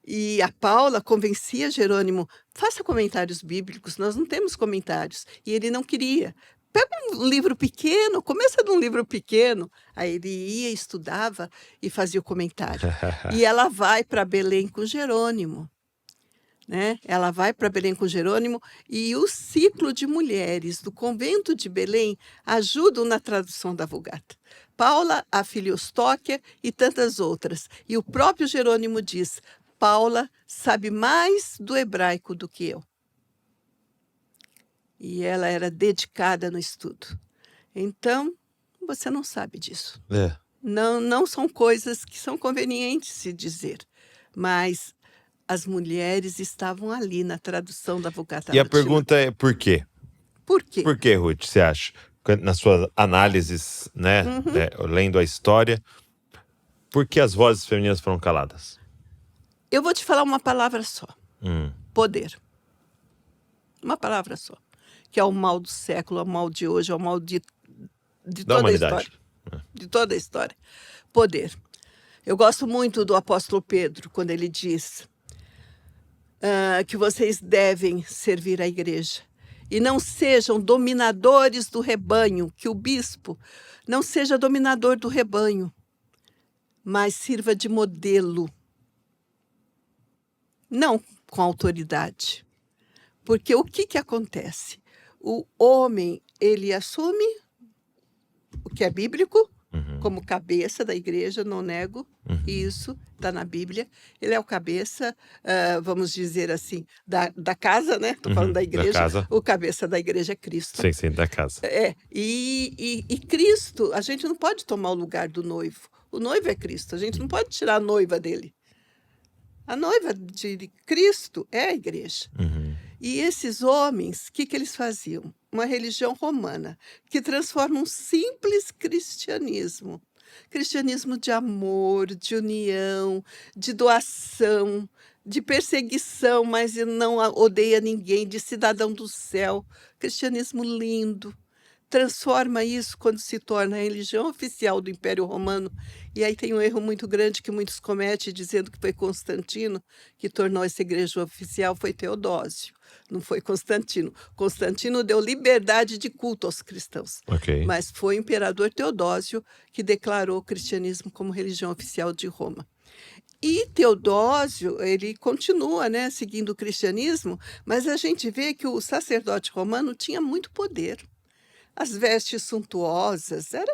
E a Paula convencia Jerônimo: faça comentários bíblicos, nós não temos comentários. E ele não queria. Pega um livro pequeno, começa de um livro pequeno. Aí ele ia, estudava e fazia o comentário. E ela vai para Belém com Jerônimo. Né? Ela vai para Belém com Jerônimo e o ciclo de mulheres do convento de Belém ajudam na tradução da Vulgata. Paula, a filha Eustóquia e tantas outras. E o próprio Jerônimo diz: Paula sabe mais do hebraico do que eu. E ela era dedicada no estudo. Então, você não sabe disso. Não são coisas que são convenientes se dizer, mas as mulheres estavam ali na tradução da Vulgata E a Latina. pergunta é por quê? Por quê? Por que, Ruth, você acha? Nas suas análises, né, lendo a história, por que as vozes femininas foram caladas? Eu vou te falar uma palavra só. Poder. Uma palavra só. Que é o mal do século, é o mal de hoje, é o mal de toda a história. De toda a história. Poder. Eu gosto muito do apóstolo Pedro, quando ele diz que vocês devem servir a igreja. E não sejam dominadores do rebanho, que o bispo não seja dominador do rebanho, mas sirva de modelo. Não com autoridade. Porque o que acontece? O homem, ele assume o que é bíblico, como cabeça da igreja, não nego, isso está na Bíblia. Ele é o cabeça, vamos dizer assim, da casa, né? Estou falando da igreja. Da casa. O cabeça da igreja é Cristo. Sim, da casa. E Cristo, a gente não pode tomar o lugar do noivo. O noivo é Cristo, a gente não pode tirar a noiva dele. A noiva de Cristo é a igreja. E esses homens, o que eles faziam? Uma religião romana, que transforma um simples cristianismo. Cristianismo de amor, de união, de doação, de perseguição, mas não odeia ninguém, de cidadão do céu. Cristianismo lindo. Transforma isso quando se torna a religião oficial do Império Romano. E aí tem um erro muito grande que muitos cometem, dizendo que foi Constantino que tornou essa igreja oficial. Foi Teodósio, não foi Constantino. Constantino deu liberdade de culto aos cristãos. Mas foi o imperador Teodósio que declarou o cristianismo como religião oficial de Roma. E Teodósio, ele continua, né, seguindo o cristianismo, mas a gente vê que o sacerdote romano tinha muito poder. As vestes suntuosas, era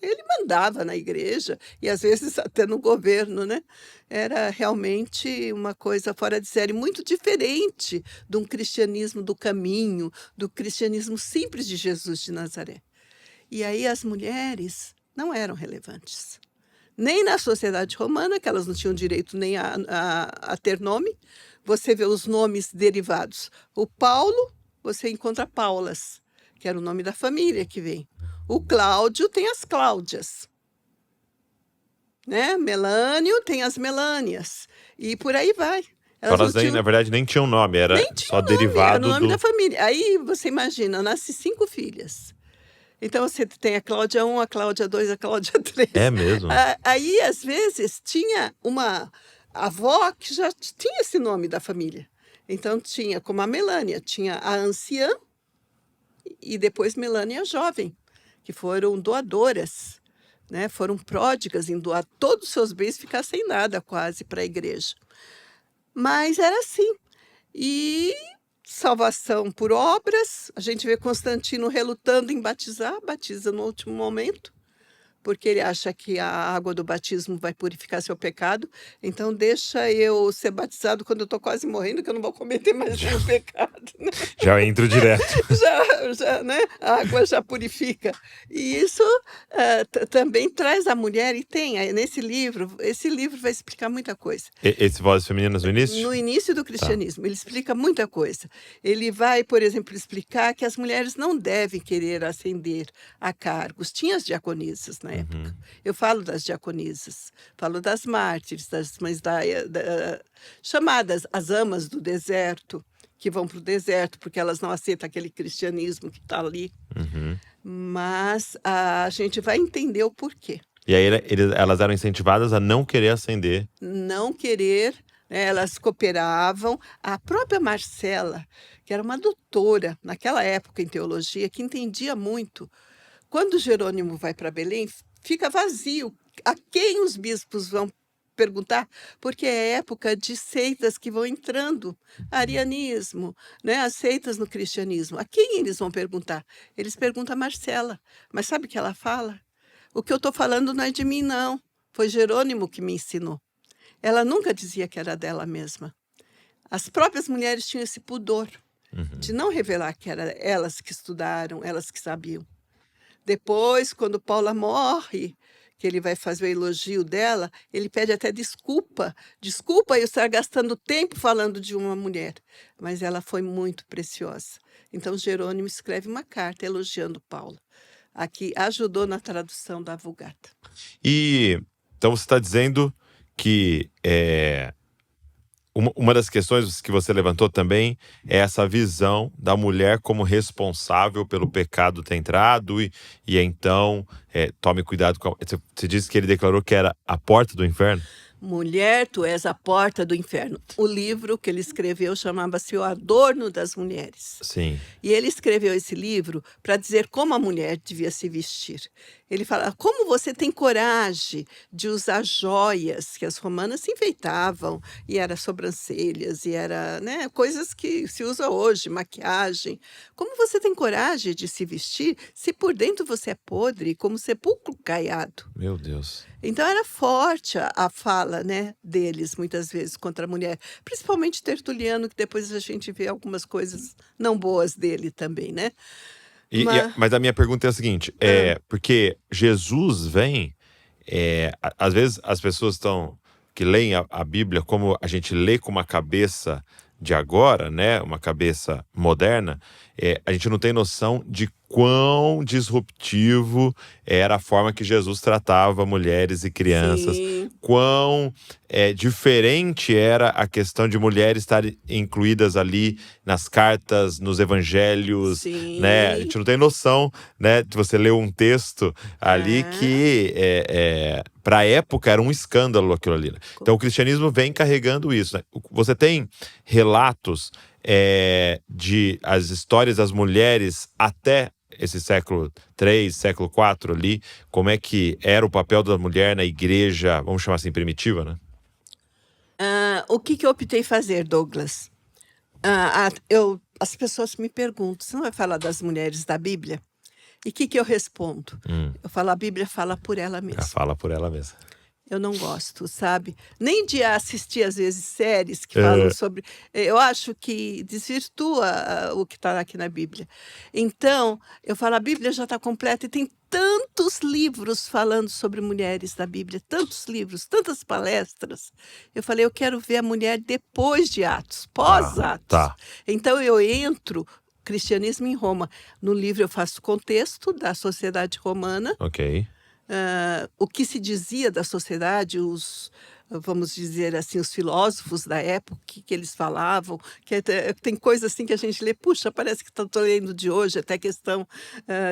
Ele mandava na igreja e às vezes até no governo, né? Era realmente uma coisa fora de série, muito diferente de um cristianismo do caminho, do cristianismo simples de Jesus de Nazaré. E aí as mulheres não eram relevantes. Nem na sociedade romana, que elas não tinham direito nem a ter nome. Você vê os nomes derivados. O Paulo, você encontra Paulas, que era o nome da família que vem. O Cláudio tem as Cláudias, né? Melânio tem as Melânias, e por aí vai. Elas Elas não nem, na tinham, verdade, nem tinham nome, era nem só tinham nome, era o derivado nome da do. família. Aí você imagina, nasce 5 filhas. Então você tem a Cláudia 1, a Cláudia 2, a Cláudia 3. É mesmo? Aí, às vezes, tinha uma avó que já tinha esse nome da família. Então tinha, como a Melânia, tinha a anciã e depois Melânia jovem, que foram doadoras, né? Foram pródigas em doar todos os seus bens, ficar sem nada quase para a igreja. Mas era assim. E salvação por obras, a gente vê Constantino relutando em batizar, batiza no último momento, porque ele acha que a água do batismo vai purificar seu pecado. Então deixa eu ser batizado quando eu estou quase morrendo, que eu não vou cometer mais nenhum pecado, né? Já entro direto. Já, né? A água já purifica. E isso também traz a mulher, e tem nesse livro, esse livro vai explicar muita coisa. Esse Vozes Femininas no início? No início do cristianismo, ele explica muita coisa. Ele vai, por exemplo, explicar que as mulheres não devem querer ascender a cargos. Tinha as diaconisas na época. Eu falo das diaconisas, falo das mártires, das mães chamadas as amas do deserto, que vão para o deserto porque elas não aceitam aquele cristianismo que está ali. Mas a gente vai entender o porquê. E aí elas eram incentivadas a não querer ascender. Não querer, né, elas cooperavam. A própria Marcela, que era uma doutora naquela época em teologia, que entendia muito. Quando Jerônimo vai para Belém, fica vazio. A quem os bispos vão perguntar? Porque é época de seitas que vão entrando. Arianismo, né, as seitas no cristianismo. A quem eles vão perguntar? Eles perguntam a Marcela. Mas sabe o que ela fala? O que eu estou falando não é de mim, não. Foi Jerônimo que me ensinou. Ela nunca dizia que era dela mesma. As próprias mulheres tinham esse pudor de não revelar que eram elas que estudaram, elas que sabiam. Depois, quando Paula morre, que ele vai fazer o elogio dela, ele pede até desculpa. Desculpa eu estar gastando tempo falando de uma mulher. Mas ela foi muito preciosa. Então, Jerônimo escreve uma carta elogiando Paula. Aqui ajudou na tradução da Vulgata. E então você está dizendo que uma das questões que você levantou também é essa visão da mulher como responsável pelo pecado ter entrado e então tome cuidado com você disse que ele declarou que era a porta do inferno? Mulher, tu és a porta do inferno. O livro que ele escreveu chamava-se O Adorno das Mulheres. Sim. E ele escreveu esse livro para dizer como a mulher devia se vestir. Ele fala, como você tem coragem de usar joias que as romanas se enfeitavam, e era sobrancelhas, e era, né, coisas que se usa hoje, maquiagem. Como você tem coragem de se vestir se por dentro você é podre, como sepulcro caiado? Meu Deus. Então era forte a fala, né, deles, muitas vezes, contra a mulher. Principalmente Tertuliano, que depois a gente vê algumas coisas não boas dele também, né? Mas a minha pergunta é a seguinte, porque Jesus vem, às vezes as pessoas que leem a Bíblia como a gente lê com uma cabeça de agora, né, uma cabeça moderna, a gente não tem noção de quão disruptivo era a forma que Jesus tratava mulheres e crianças, Sim. quão diferente era a questão de mulheres estarem incluídas ali nas cartas, nos evangelhos, Sim. né? A gente não tem noção, né, de você ler um texto ali que para a época era um escândalo aquilo ali. Né? Então o cristianismo vem carregando isso. Né? Você tem relatos de as histórias das mulheres até esse século III, século IV ali, como é que era o papel da mulher na igreja, vamos chamar assim, primitiva, né? O que eu optei fazer, Douglas? As pessoas me perguntam, você não vai falar das mulheres da Bíblia? E o que eu respondo? Eu falo, a Bíblia fala por ela mesma. Ela fala por ela mesma. Eu não gosto, sabe? Nem de assistir, às vezes, séries que falam sobre. Eu acho que desvirtua o que está aqui na Bíblia. Então, eu falo, a Bíblia já está completa e tem tantos livros falando sobre mulheres na Bíblia, tantos livros, tantas palestras. Eu falei, eu quero ver a mulher depois de Atos, pós-Atos. Tá. Então, eu entro. Cristianismo em Roma. No livro eu faço contexto da sociedade romana. Ok. O que se dizia da sociedade, vamos dizer assim, os filósofos da época, que eles falavam, tem coisa assim que a gente lê, puxa, parece que estou lendo de hoje, até questão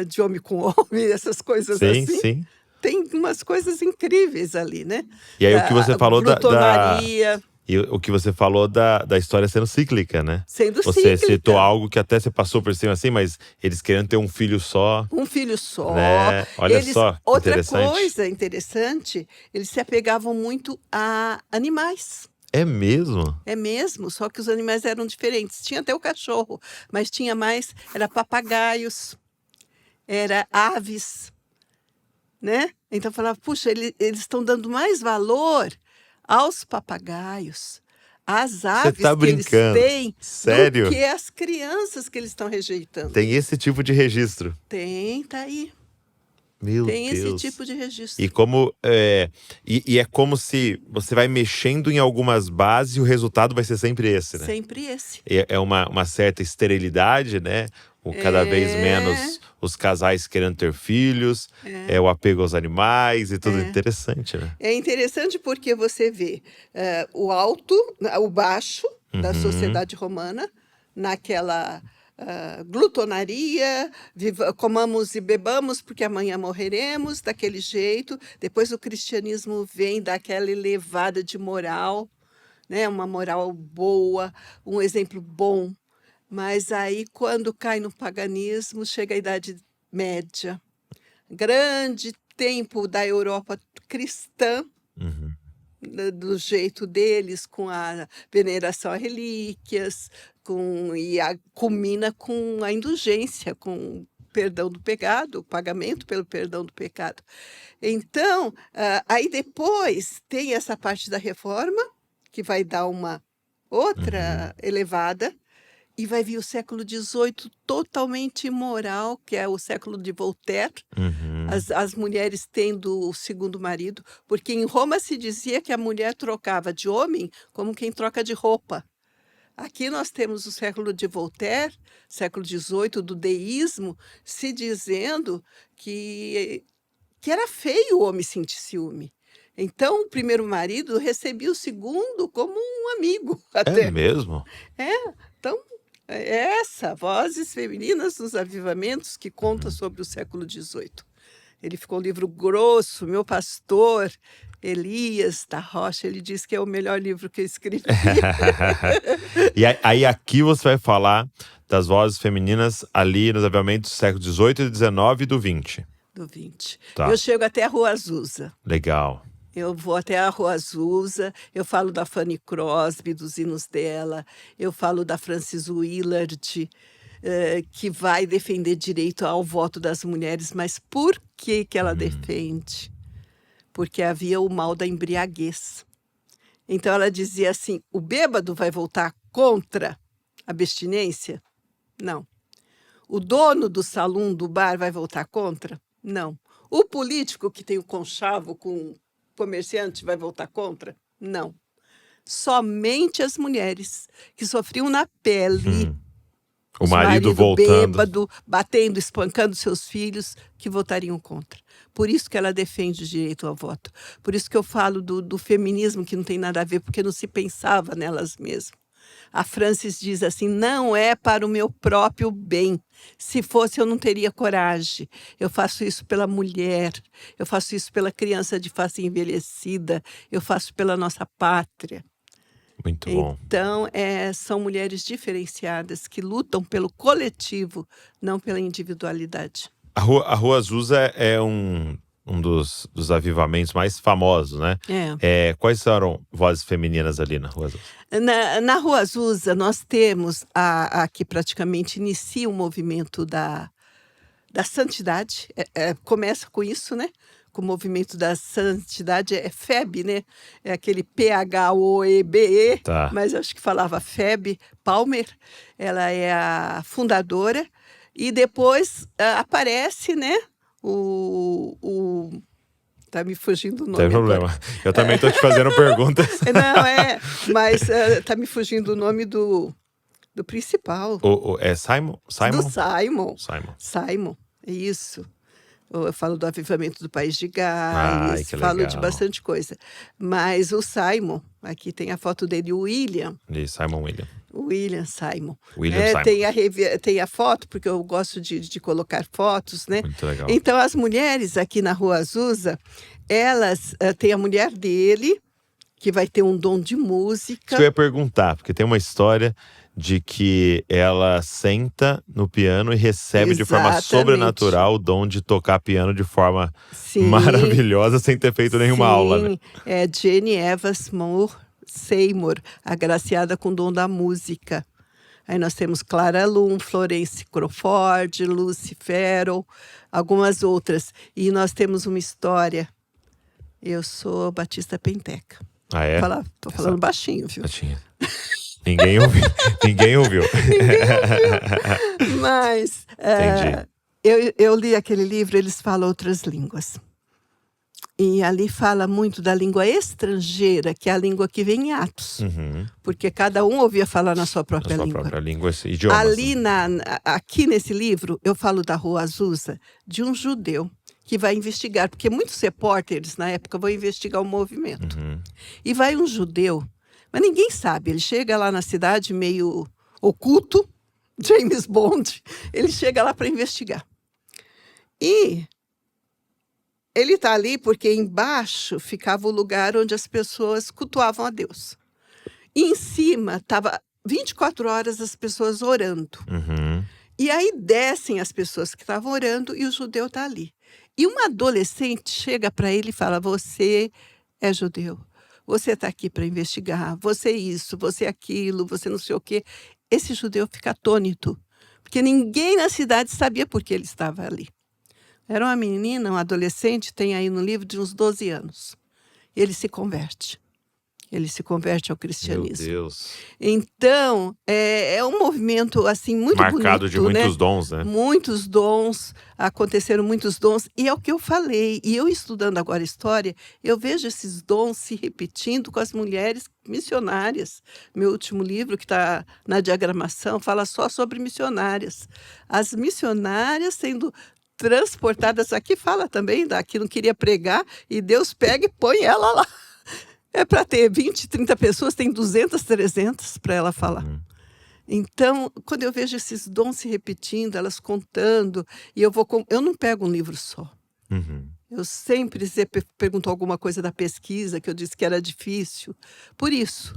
de homem com homem, essas coisas assim. Sim. Tem umas coisas incríveis ali, né? E aí o que você falou glutonaria. E o que você falou da história sendo cíclica, né? Sendo você cíclica. Você citou algo que até você passou por cima assim, mas eles querendo ter um filho só. Um filho só. Né? Olha só, outra interessante. coisa interessante, eles se apegavam muito a animais. É mesmo? É mesmo, só que os animais eram diferentes. Tinha até o cachorro, mas tinha mais, era papagaios, era aves, né? Então eu falava, puxa, eles estão dando mais valor aos papagaios, às aves tá que eles brincando? têm, Sério? do que as crianças que eles estão rejeitando. Tem esse tipo de registro? Tem, tá aí. Meu Tem Deus. esse tipo de registro. E como é como se você vai mexendo em algumas bases e o resultado vai ser sempre esse, né? Sempre esse. É uma certa esterilidade, né? Cada vez menos os casais querendo ter filhos, o apego aos animais e tudo. Interessante, né? É interessante porque você vê o alto, o baixo da sociedade romana, naquela glutonaria, comamos e bebamos porque amanhã morreremos, daquele jeito. Depois o cristianismo vem daquela elevada de moral, né? Uma moral boa, um exemplo bom. Mas aí, quando cai no paganismo, chega a Idade Média. Grande tempo da Europa cristã, do jeito deles, com a veneração a relíquias, culmina com a indulgência, com o perdão do pecado, o pagamento pelo perdão do pecado. Então, aí depois tem essa parte da reforma, que vai dar uma outra elevada, e vai vir o século XVIII totalmente imoral, que é o século de Voltaire, as mulheres tendo o segundo marido, porque em Roma se dizia que a mulher trocava de homem como quem troca de roupa. Aqui nós temos o século de Voltaire, século XVIII, do deísmo, se dizendo que era feio o homem sentir ciúme. Então, o primeiro marido recebia o segundo como um amigo. Até. É mesmo? Então, é essa, Vozes Femininas nos Avivamentos, que conta sobre o século XVIII. Ele ficou um livro grosso, meu pastor Elias da Rocha, ele diz que é o melhor livro que eu escrevi. E aí aqui você vai falar das vozes femininas ali nos avivamentos do século XVIII, XIX e do XX. Do XX. Tá. Eu chego até a Rua Azusa. Legal. Eu vou até a Rua Azusa, eu falo da Fanny Crosby, dos hinos dela, eu falo da Frances Willard, que vai defender direito ao voto das mulheres. Mas por que ela defende? Porque havia o mal da embriaguez. Então ela dizia assim, o bêbado vai votar contra a abstinência? Não. O dono do salão, do bar, vai votar contra? Não. O político que tem o conchavo com comerciante vai votar contra? Não. Somente as mulheres que sofriam na pele, o marido voltando, bêbado, batendo, espancando seus filhos, que votariam contra. Por isso que ela defende o direito ao voto. Por isso que eu falo do feminismo, que não tem nada a ver, porque não se pensava nelas mesmas. A Frances diz assim, não é para o meu próprio bem. Se fosse, eu não teria coragem. Eu faço isso pela mulher, eu faço isso pela criança de face envelhecida, eu faço pela nossa pátria. Muito bom. Então, são mulheres diferenciadas que lutam pelo coletivo, não pela individualidade. A Rua Azusa é um dos avivamentos mais famosos, né? Quais eram vozes femininas ali na Rua Azusa? Na Rua Azusa, nós temos a que praticamente inicia o movimento da santidade. Começa com isso, né? Com o movimento da santidade, é FEB, né? É aquele PHOEBE, Tá. mas eu acho que falava FEB Palmer. Ela é a fundadora. E depois aparece, né? Tá me fugindo o Não nome tem agora. problema. Eu também tô te fazendo perguntas. Não, mas tá me fugindo o nome do principal. É Simon? Simon? Do Simon. Simon. Isso. Eu falo do avivamento do País de Ai, Gales, que falo de legal. bastante coisa. Mas o Simon, aqui tem a foto dele, o William. De Simon William. William Simon. William Simon. Tem a foto, porque eu gosto de colocar fotos, né? Muito legal. Então, as mulheres aqui na Rua Azusa, elas têm a mulher dele, que vai ter um dom de música. Isso que eu ia perguntar, porque tem uma história de que ela senta no piano e recebe de forma Exatamente. sobrenatural o dom de tocar piano de forma Sim. maravilhosa, sem ter feito nenhuma aula, né? É Jenny Evans Seymour, agraciada com o dom da música. Aí nós temos Clara Lum, Florence Crawford, Lucy Farrell, algumas outras. E nós temos uma história. Eu sou Batista Penteca. Ah, é? Tô falando baixinho, viu? Baixinho. Ninguém ouviu. Ninguém ouviu. Mas eu li aquele livro, eles falam outras línguas. E ali fala muito da língua estrangeira, que é a língua que vem em Atos. Uhum. Porque cada um ouvia falar na sua própria língua. própria língua, esse idioma. Ali, aqui nesse livro, eu falo da Rua Azusa, de um judeu que vai investigar. Porque muitos repórteres, na época, vão investigar o movimento. Uhum. E vai um judeu, mas ninguém sabe. Ele chega lá na cidade meio oculto, James Bond. Ele chega lá para investigar. E ele está ali porque embaixo ficava o lugar onde as pessoas cultuavam a Deus. E em cima estava 24 horas as pessoas orando. Uhum. E aí descem as pessoas que estavam orando e o judeu está ali. E uma adolescente chega para ele e fala: você é judeu, você está aqui para investigar, você isso, você aquilo, você não sei o quê. Esse judeu fica atônito, porque ninguém na cidade sabia por que ele estava ali. Era uma menina, um adolescente, tem aí no livro de uns 12 anos. Ele se converte. Ele se converte ao cristianismo. Meu Deus. Então, é um movimento assim muito marcado bonito, de muitos né? dons, né? Muitos dons, aconteceram muitos dons. E é o que eu falei. E eu estudando agora história, eu vejo esses dons se repetindo com as mulheres missionárias. Meu último livro, que está na diagramação, fala só sobre missionárias. As missionárias sendo transportadas, aqui fala também que não queria pregar, e Deus pega e põe ela lá. É para ter 20, 30 pessoas, tem 200, 300 para ela falar. Uhum. Então, quando eu vejo esses dons se repetindo, elas contando, e eu não pego um livro só. Uhum. Eu sempre, você perguntou alguma coisa da pesquisa, que eu disse que era difícil. Por isso.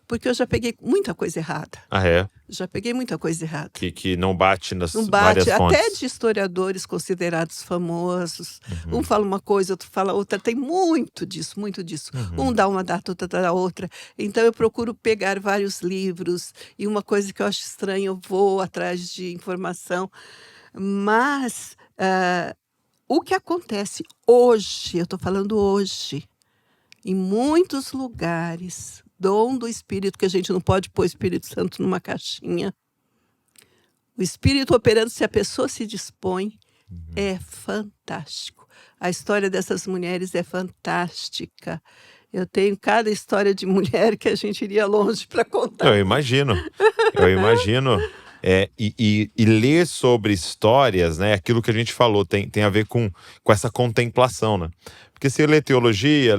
Porque eu já peguei muita coisa errada. Ah, é? Já peguei muita coisa errada. Que não bate nas Não bate, várias fontes. até de historiadores considerados famosos. Um fala uma coisa, outro fala outra. Tem muito disso, muito disso. Um dá uma data, outro dá outra. Então eu procuro pegar vários livros. E uma coisa que eu acho estranha, eu vou atrás de informação. Mas o que acontece hoje, eu estou falando hoje, em muitos lugares, dom do Espírito, que a gente não pode pôr o Espírito Santo numa caixinha. O Espírito operando, se a pessoa se dispõe, é fantástico. A história dessas mulheres é fantástica. Eu tenho cada história de mulher que a gente iria longe para contar. Eu imagino. E ler sobre histórias, né? Aquilo que a gente falou, tem a ver com essa contemplação, né? Porque se lê teologia,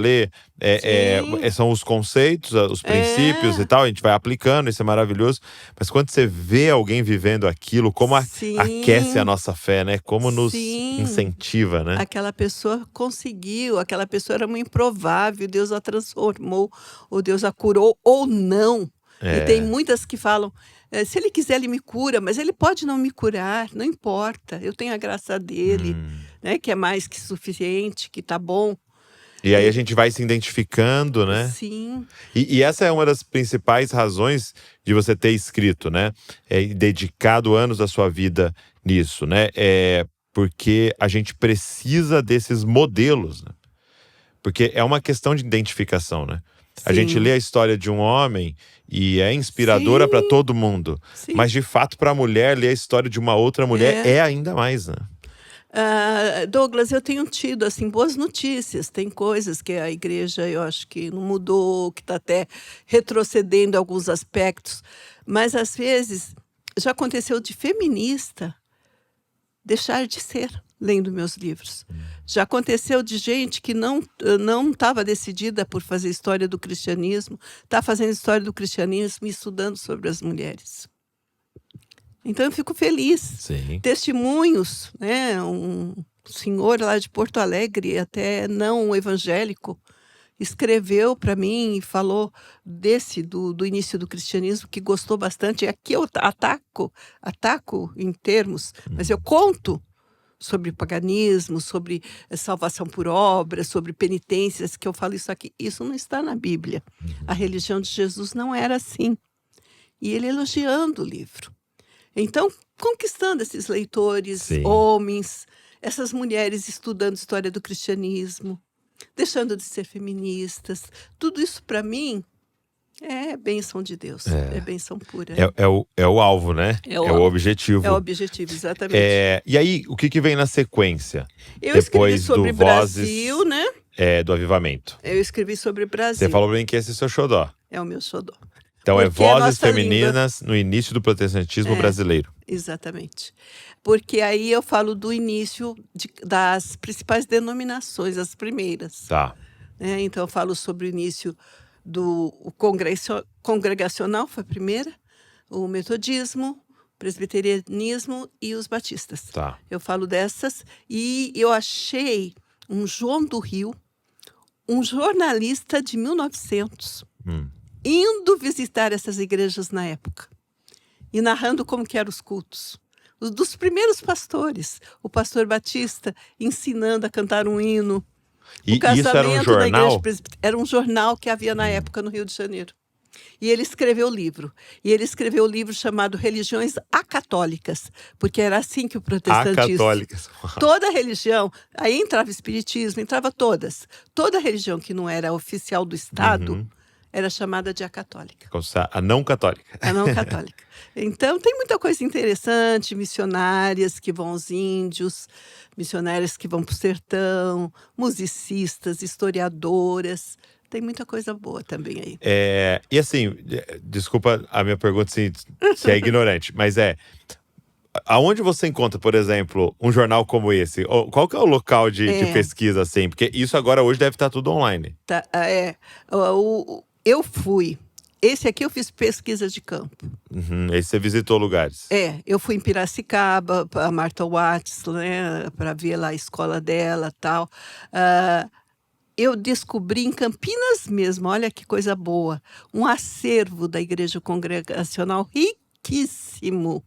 são os conceitos, os princípios e tal, a gente vai aplicando, isso é maravilhoso. Mas quando você vê alguém vivendo aquilo, como aquece a nossa fé, né? Como nos incentiva, né? Aquela pessoa conseguiu, aquela pessoa era muito improvável, Deus a transformou, ou Deus a curou, ou não. E tem muitas que falam, se ele quiser ele me cura, mas ele pode não me curar, não importa, eu tenho a graça dele, né, que é mais que suficiente, que tá bom. E aí a gente vai se identificando, né? Sim. E essa é uma das principais razões de você ter escrito, né? Dedicado anos da sua vida nisso, né? porque a gente precisa desses modelos, né? Porque é uma questão de identificação, né? A gente lê a história de um homem e é inspiradora para todo mundo. Sim. Mas, de fato, para a mulher, ler a história de uma outra mulher é ainda mais, né? Douglas, eu tenho tido assim boas notícias. Tem coisas que a igreja, eu acho que não mudou, que está até retrocedendo em alguns aspectos. Mas, às vezes, já aconteceu de feminista deixar de ser lendo meus livros. Já aconteceu de gente que não estava decidida por fazer história do cristianismo, está fazendo história do cristianismo e estudando sobre as mulheres. Então eu fico feliz. Sim. Testemunhos, né? Um senhor lá de Porto Alegre, até não evangélico, escreveu para mim e falou do início do cristianismo, que gostou bastante. E aqui eu ataco em termos, mas eu conto sobre paganismo, sobre salvação por obra, sobre penitências, que eu falo isso aqui. Isso não está na Bíblia. A religião de Jesus não era assim. E ele elogiando o livro. Então, conquistando esses leitores, homens, essas mulheres estudando história do cristianismo, deixando de ser feministas. Tudo isso, para mim, é bênção de Deus. É bênção pura. É o alvo, né? É o objetivo. É o objetivo, exatamente. E aí, o que vem na sequência? Eu escrevi sobre Brasil, né? Do Avivamento. Eu escrevi sobre Brasil. Você falou bem que esse é o seu xodó. É o meu xodó. Então, Porque Vozes Femininas no início do protestantismo brasileiro. Exatamente. Porque aí eu falo do início das principais denominações, as primeiras. Tá. Então, eu falo sobre o início do congregacional, foi a primeira, o metodismo, o presbiterianismo e os batistas. Tá. Eu falo dessas e eu achei um João do Rio, um jornalista de 1900, indo visitar essas igrejas na época e narrando como que eram os cultos. Dos primeiros pastores, o pastor Batista ensinando a cantar um hino. E isso era um jornal? Era um jornal que havia na época no Rio de Janeiro. E ele escreveu o livro. E ele escreveu o livro chamado Religiões Acatólicas, porque era assim que o protestantismo... Acatólicas. Toda religião, aí entrava espiritismo, entrava todas. Toda religião que não era oficial do Estado era chamada de acatólica. A não católica. A não católica. Então, tem muita coisa interessante, missionárias que vão aos índios, missionárias que vão para o sertão, musicistas, historiadoras. Tem muita coisa boa também aí. E assim, desculpa a minha pergunta se é ignorante, mas aonde você encontra, por exemplo, um jornal como esse? Qual que é o local de pesquisa, assim? Porque isso agora hoje deve estar tudo online. Eu fui. Esse aqui eu fiz pesquisa de campo. Esse você visitou lugares. Eu fui em Piracicaba, a Martha Watts, né, para ver lá a escola dela e tal. Eu descobri em Campinas mesmo, olha que coisa boa, um acervo da Igreja Congregacional riquíssimo.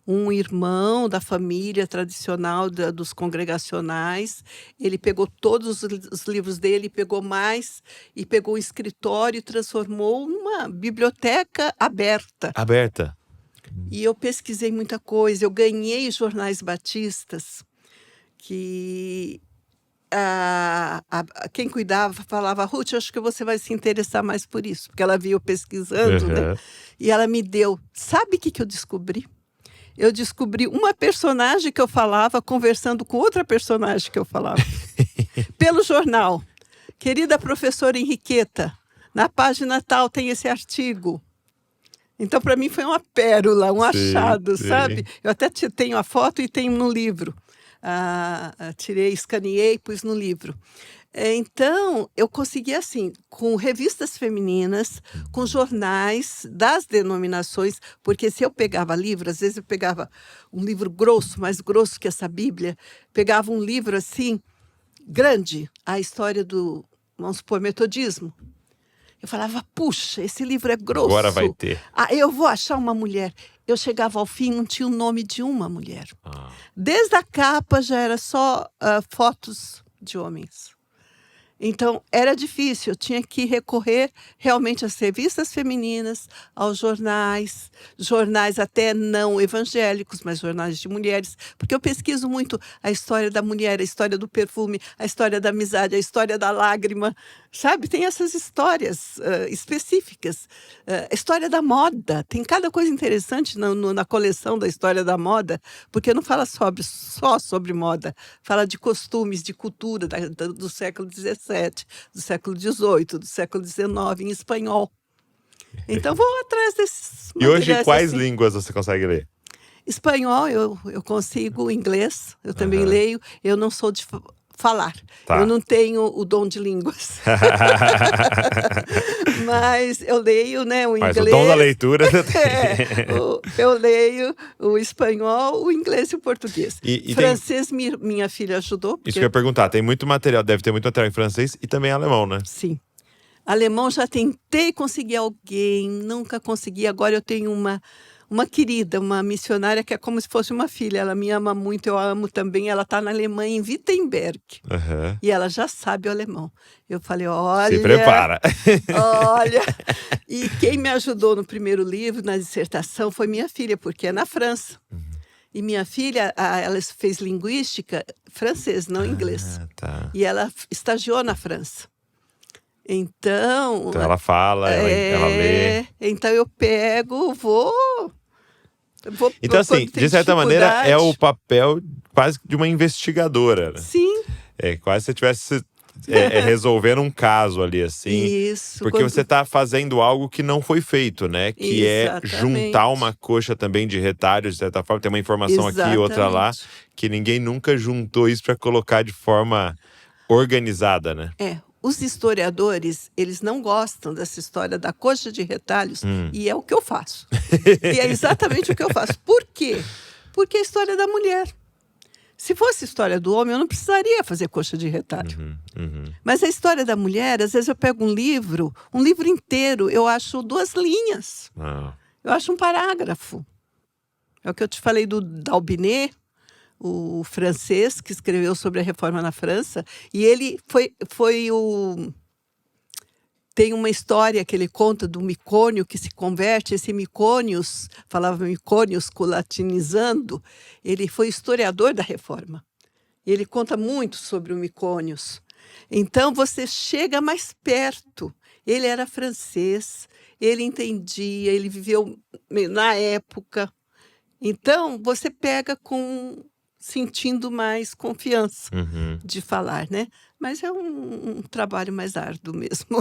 Um irmão da família tradicional dos congregacionais, ele pegou todos os livros dele, pegou mais, e pegou um escritório e transformou numa biblioteca aberta. Aberta. E eu pesquisei muita coisa, eu ganhei jornais batistas, que quem cuidava falava, Ruth, acho que você vai se interessar mais por isso, porque ela viu pesquisando, né? E ela me deu, sabe o que eu descobri? Eu descobri uma personagem que eu falava conversando com outra personagem que eu falava. Pelo jornal. Querida professora Henriqueta, na página tal tem esse artigo. Então, para mim, foi uma pérola, um achado, sabe? Eu até tenho a foto e tenho no livro. Tirei, escaneei, pus no livro. Então, eu consegui assim, com revistas femininas, com jornais das denominações, porque se eu pegava livro, às vezes eu pegava um livro grosso, mais grosso que essa Bíblia, pegava um livro assim, grande, a história do, vamos supor, metodismo. Eu falava, puxa, esse livro é grosso. Agora vai ter. Eu vou achar uma mulher. Eu chegava ao fim, não tinha o nome de uma mulher. Desde a capa já era só fotos de homens. Então, era difícil, eu tinha que recorrer realmente às revistas femininas, aos jornais até não evangélicos, mas jornais de mulheres, porque eu pesquiso muito a história da mulher, a história do perfume, a história da amizade, a história da lágrima, sabe? Tem essas histórias específicas. A história da moda, tem cada coisa interessante na coleção da história da moda, porque não fala só sobre moda, fala de costumes, de cultura do século XVII, do século XVIII, do século XIX, em espanhol. Então, vou atrás desses E hoje, materiais quais assim. línguas você consegue ler? Espanhol, eu consigo, inglês, eu também leio. Eu não sou de falar, Tá. eu não tenho o dom de línguas. Mas eu leio, né, o Mas inglês. o dom da leitura você tem. Eu leio o espanhol, o inglês e o português. E Francês, minha filha ajudou. Isso que eu ia perguntar, tem muito material, deve ter muito material em francês e também alemão, né? Sim. Alemão já tentei conseguir alguém, nunca consegui. Agora eu tenho uma querida, uma missionária que é como se fosse uma filha. Ela me ama muito, eu a amo também. Ela está na Alemanha, em Wittenberg. Uhum. E ela já sabe o alemão. Eu falei, olha… Se prepara. Olha… E quem me ajudou no primeiro livro, na dissertação, foi minha filha, porque é na França. E minha filha, ela fez linguística francês, não inglês. Tá. E ela estagiou na França. Então ela fala, ela lê. Então eu pego, vou Então, assim, de certa maneira, é o papel quase de uma investigadora, né? Sim. É quase se você estivesse resolvendo um caso ali, assim. Isso. Porque você está fazendo algo que não foi feito, né? Que Exatamente. é juntar uma coxa também de retalhos, de certa forma. Tem uma informação aqui, outra lá. Que ninguém nunca juntou isso para colocar de forma organizada, né? Os historiadores, eles não gostam dessa história da coxa de retalhos, e é o que eu faço. E é exatamente o que eu faço. Por quê? Porque é a história da mulher. Se fosse a história do homem, eu não precisaria fazer coxa de retalho. Mas a história da mulher, às vezes eu pego um livro inteiro, eu acho 2 linhas. Eu acho um parágrafo. É o que eu te falei do Dalbinet, o francês que escreveu sobre a reforma na França, e ele foi o… Tem uma história que ele conta do Micônio que se converte. Esse Micônios, falava Micônios colatinizando, ele foi historiador da reforma. Ele conta muito sobre o Micônios. Então você chega mais perto. Ele era francês, ele entendia, ele viveu na época. Então você pega sentindo mais confiança de falar, né? Mas é um trabalho mais árduo mesmo.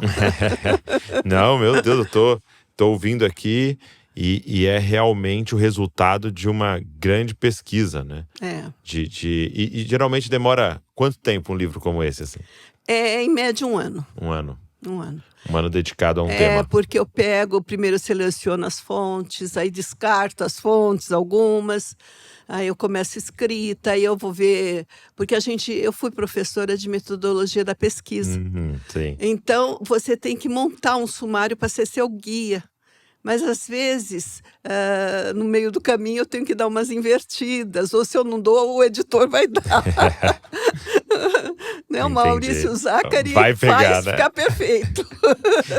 Não, meu Deus, eu tô ouvindo aqui e é realmente o resultado de uma grande pesquisa, né? E geralmente demora quanto tempo um livro como esse, assim? Em média 1 ano. 1 ano. 1 ano. 1 ano dedicado a um tema. Porque eu primeiro seleciono as fontes, aí descarto as fontes, algumas… Aí eu começo escrita, aí eu vou ver… Porque eu fui professora de metodologia da pesquisa. Sim. Então, você tem que montar um sumário para ser seu guia. Mas, às vezes, no meio do caminho, eu tenho que dar umas invertidas. Ou se eu não dou, o editor vai dar. Né? O Maurício Zacari vai pegar, faz né? Ficar perfeito.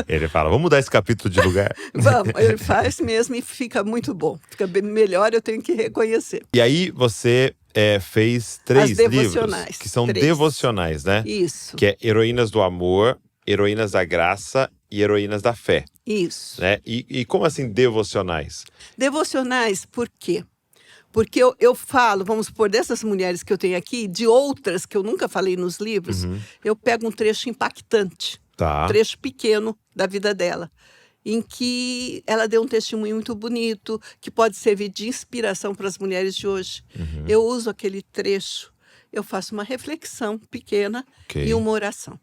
Ele fala, vamos mudar esse capítulo de lugar? Vamos, ele faz mesmo e fica muito bom. Fica bem melhor, eu tenho que reconhecer. E aí você fez 3 livros que são 3 devocionais, né? Isso. Que é Heroínas do Amor, Heroínas da Graça e Heroínas da Fé. Isso. Né? E como assim devocionais? Devocionais, por quê? Porque eu falo, vamos supor, dessas mulheres que eu tenho aqui, de outras que eu nunca falei nos livros, eu pego um trecho impactante, Tá. um trecho pequeno da vida dela, em que ela deu um testemunho muito bonito, que pode servir de inspiração para as mulheres de hoje. Eu uso aquele trecho, eu faço uma reflexão pequena e uma oração.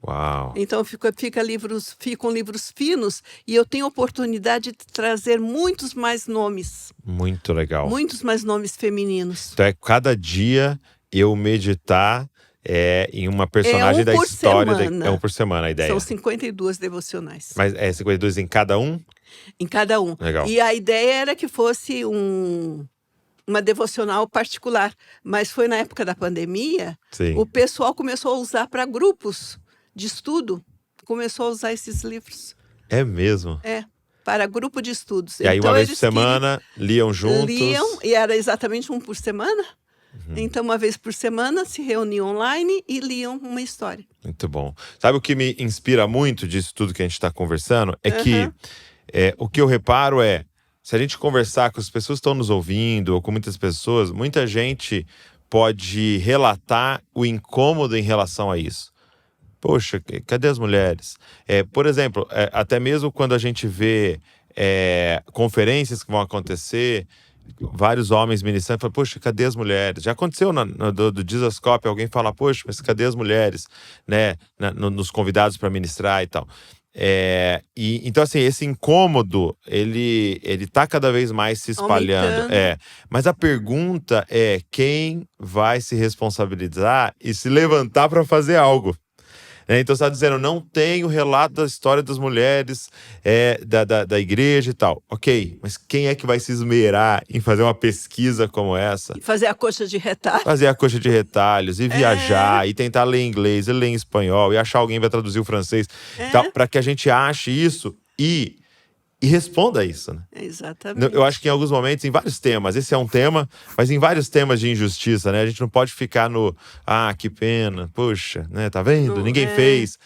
Uau. Então ficam livros finos e eu tenho oportunidade de trazer muitos mais nomes. Muito legal. Muitos mais nomes femininos. Então cada dia eu meditar em uma personagem da história. É 1 por semana a ideia. São 52 devocionais. Mas 52 em cada um? Em cada um. Legal. E a ideia era que fosse uma devocional particular. Mas foi na época da pandemia, Sim. o pessoal começou a usar para grupos de estudo começou a usar esses livros. É mesmo? Para grupo de estudos. E aí, então, uma vez por eles semana, liam juntos? liam, e era exatamente um por semana. Então, uma vez por semana, se reuniam online e liam uma história. Muito bom. Sabe o que me inspira muito disso tudo que a gente está conversando? É que o que eu reparo é, se a gente conversar com as pessoas que estão nos ouvindo, ou com muitas pessoas, muita gente pode relatar o incômodo em relação a isso. Poxa, cadê as mulheres? Por exemplo, até mesmo quando a gente vê conferências que vão acontecer, vários homens ministrando, falam, poxa, cadê as mulheres? Já aconteceu do Jesuscope, alguém fala, poxa, mas cadê as mulheres? Né? Nos convidados para ministrar e tal. Então, assim, esse incômodo, ele tá cada vez mais se espalhando. Aumentando. Mas a pergunta é, quem vai se responsabilizar e se levantar para fazer algo? Então você está dizendo, não tem o relato da história das mulheres da igreja e tal. Ok, mas quem é que vai se esmerar em fazer uma pesquisa como essa? E fazer a coxa de retalhos. Fazer a coxa de retalhos, e viajar, e tentar ler inglês, e ler em espanhol, e achar alguém que vai traduzir o francês. Para que a gente ache isso e responda a isso, né? Exatamente. Eu acho que em alguns momentos, em vários temas, esse é um tema, mas em vários temas de injustiça, né? A gente não pode ficar no, que pena, poxa, né? Tá vendo? Não, Ninguém fez.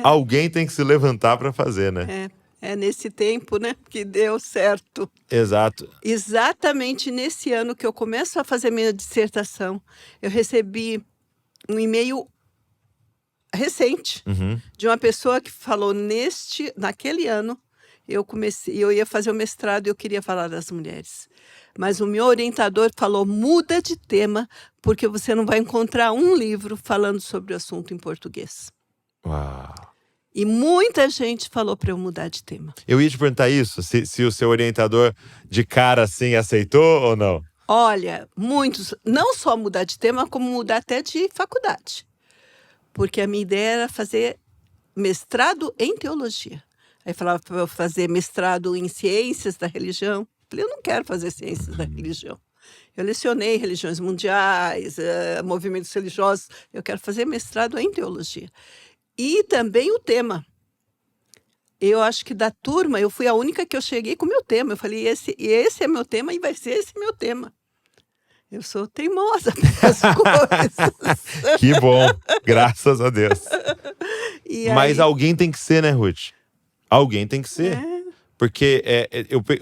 Alguém tem que se levantar para fazer, né? É nesse tempo, né, que deu certo. Exato. Exatamente nesse ano que eu começo a fazer minha dissertação, eu recebi um e-mail recente de uma pessoa que falou naquele ano, eu ia fazer o mestrado e eu queria falar das mulheres. Mas o meu orientador falou, muda de tema, porque você não vai encontrar um livro falando sobre o assunto em português. Uau. E muita gente falou para eu mudar de tema. Eu ia te perguntar isso, se o seu orientador de cara assim aceitou ou não? Olha, muitos, não só mudar de tema, como mudar até de faculdade. Porque a minha ideia era fazer mestrado em teologia. Aí falava para eu fazer mestrado em ciências da religião. Eu falei, eu não quero fazer ciências da religião. Eu lecionei religiões mundiais, movimentos religiosos. Eu quero fazer mestrado em teologia. E também o tema. Eu acho que da turma, eu fui a única que eu cheguei com o meu tema. Eu falei, esse é meu tema e vai ser esse meu tema. Eu sou teimosa pelas coisas. Que bom, graças a Deus. Mas alguém tem que ser, né, Ruth? Alguém tem que ser. Porque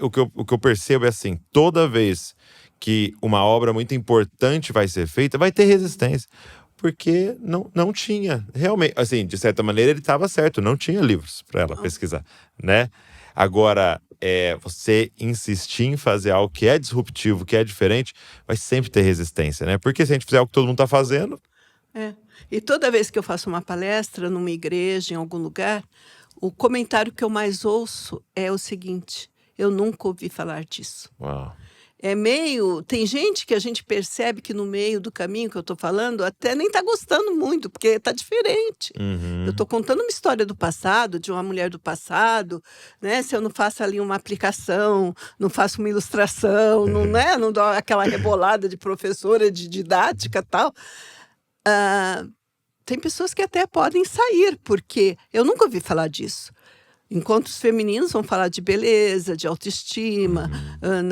o que eu percebo é assim, toda vez que uma obra muito importante vai ser feita, vai ter resistência. Porque não tinha, realmente, assim, de certa maneira ele estava certo, não tinha livros para ela pesquisar, né? Agora, você insistir em fazer algo que é disruptivo, que é diferente, vai sempre ter resistência, né? Porque se a gente fizer algo que todo mundo está fazendo... E toda vez que eu faço uma palestra numa igreja, em algum lugar, o comentário que eu mais ouço é o seguinte, eu nunca ouvi falar disso. Uau. Tem gente que a gente percebe que no meio do caminho que eu estou falando, até nem está gostando muito, porque está diferente. Eu estou contando uma história do passado, de uma mulher do passado, né? Se eu não faço ali uma aplicação, não faço uma ilustração, não dou aquela rebolada de professora de didática e tal. Tem pessoas que até podem sair, porque eu nunca ouvi falar disso. Encontros femininos vão falar de beleza, de autoestima,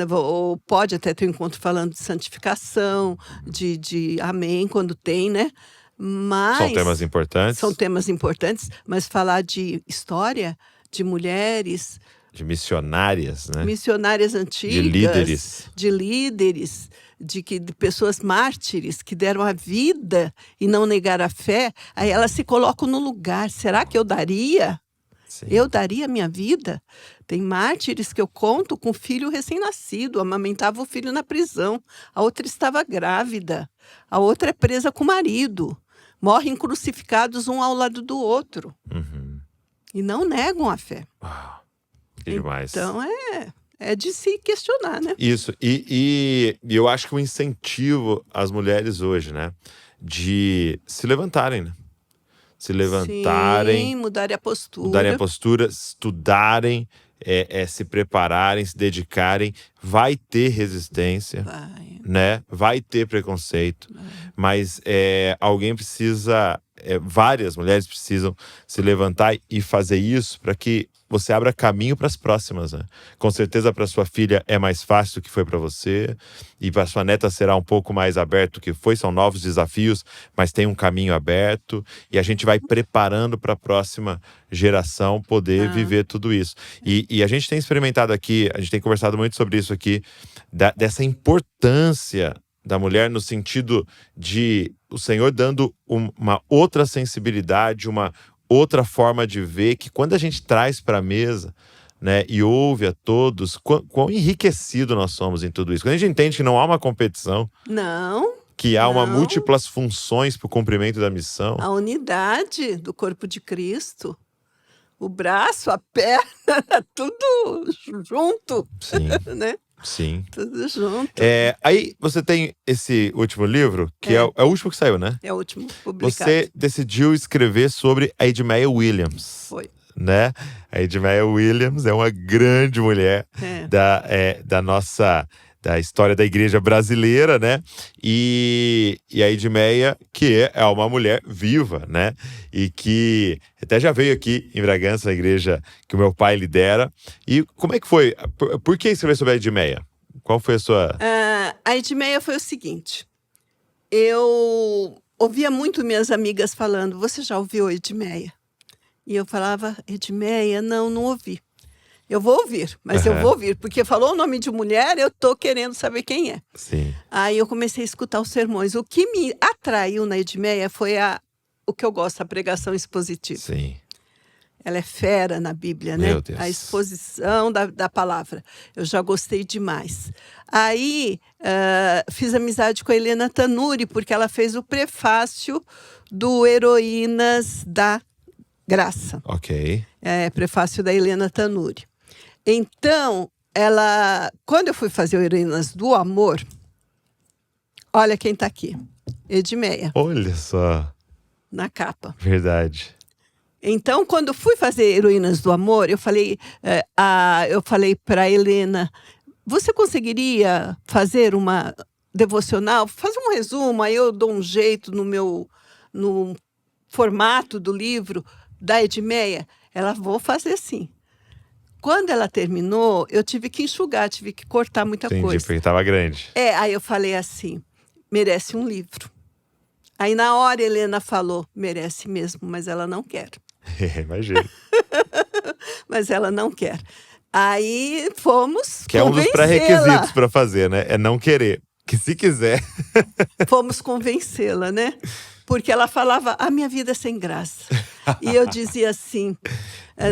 ou pode até ter um encontro falando de santificação, de amém, quando tem, né? Mas são temas importantes. São temas importantes, mas falar de história, de mulheres... De missionárias, né? Missionárias antigas. De líderes. De pessoas mártires que deram a vida e não negaram a fé. Aí elas se colocam no lugar. Será que eu daria? Sim. Eu daria a minha vida? Tem mártires que eu conto com filho recém-nascido, amamentava o filho na prisão. A outra estava grávida. A outra é presa com o marido. Morrem crucificados um ao lado do outro. E não negam a fé. Que demais. Então é de se questionar, né? Isso. E eu acho que o incentivo às mulheres hoje, né? De se levantarem, né? Se levantarem. Sim, mudarem a postura. Mudarem a postura, estudarem, se prepararem, se dedicarem. Vai ter resistência, né? Vai ter preconceito. Mas alguém precisa várias mulheres precisam se levantar e fazer isso para que você abra caminho para as próximas, né? Com certeza para sua filha é mais fácil do que foi para você, e para sua neta será um pouco mais aberto do que foi. São novos desafios, mas tem um caminho aberto, e a gente vai preparando para a próxima geração poder viver tudo isso. E a gente tem experimentado aqui, a gente tem conversado muito sobre isso aqui, dessa importância da mulher, no sentido de o Senhor dando uma outra sensibilidade, uma outra forma de ver, que quando a gente traz para a mesa, né, e ouve a todos, quão enriquecido nós somos em tudo isso. Quando a gente entende que não há uma competição, que há uma múltiplas funções para o cumprimento da missão. A unidade do corpo de Cristo, o braço, a perna, tudo junto. Sim. Né? Sim. Tudo junto. Aí você tem esse último livro, que é o último que saiu, né? É o último publicado. Você decidiu escrever sobre a Edmeia Williams. Foi. Né? A Edmeia Williams é uma grande mulher da história da igreja brasileira, né? E a Edmeia, que é uma mulher viva, né? E que até já veio aqui em Bragança, na igreja que o meu pai lidera. E como é que foi? Por que escrever sobre a Edmeia? Qual foi a sua... A Edmeia foi o seguinte. Eu ouvia muito minhas amigas falando, você já ouviu a Edmeia? E eu falava, Edmeia, não ouvi. Eu vou ouvir, mas eu vou ouvir, porque falou o nome de mulher, eu tô querendo saber quem é. Sim. Aí eu comecei a escutar os sermões. O que me atraiu na Edmeia foi o que eu gosto, a pregação expositiva. Sim. Ela é fera na Bíblia, né? Meu Deus. A exposição da palavra. Eu já gostei demais. Aí fiz amizade com a Helena Tanuri, porque ela fez o prefácio do Heroínas da Graça. Ok. Prefácio da Helena Tanuri. Então, quando eu fui fazer o Heroínas do Amor, olha quem tá aqui, Edmeia. Olha só. Na capa. Verdade. Então, quando fui fazer Heroínas do Amor, eu falei para Helena, você conseguiria fazer uma devocional? Fazer um resumo, aí eu dou um jeito no formato do livro da Edmeia. Ela, vou fazer sim. Quando ela terminou, eu tive que enxugar, tive que cortar muita coisa. Entendi, porque estava grande. Aí eu falei assim, merece um livro. Aí na hora Helena falou, merece mesmo, mas ela não quer. Imagina. Mas ela não quer. Aí fomos que é um dos pré-requisitos para fazer, né? É não querer. Que se quiser. Fomos convencê-la, né? Porque ela falava, a minha vida é sem graça. E eu dizia assim,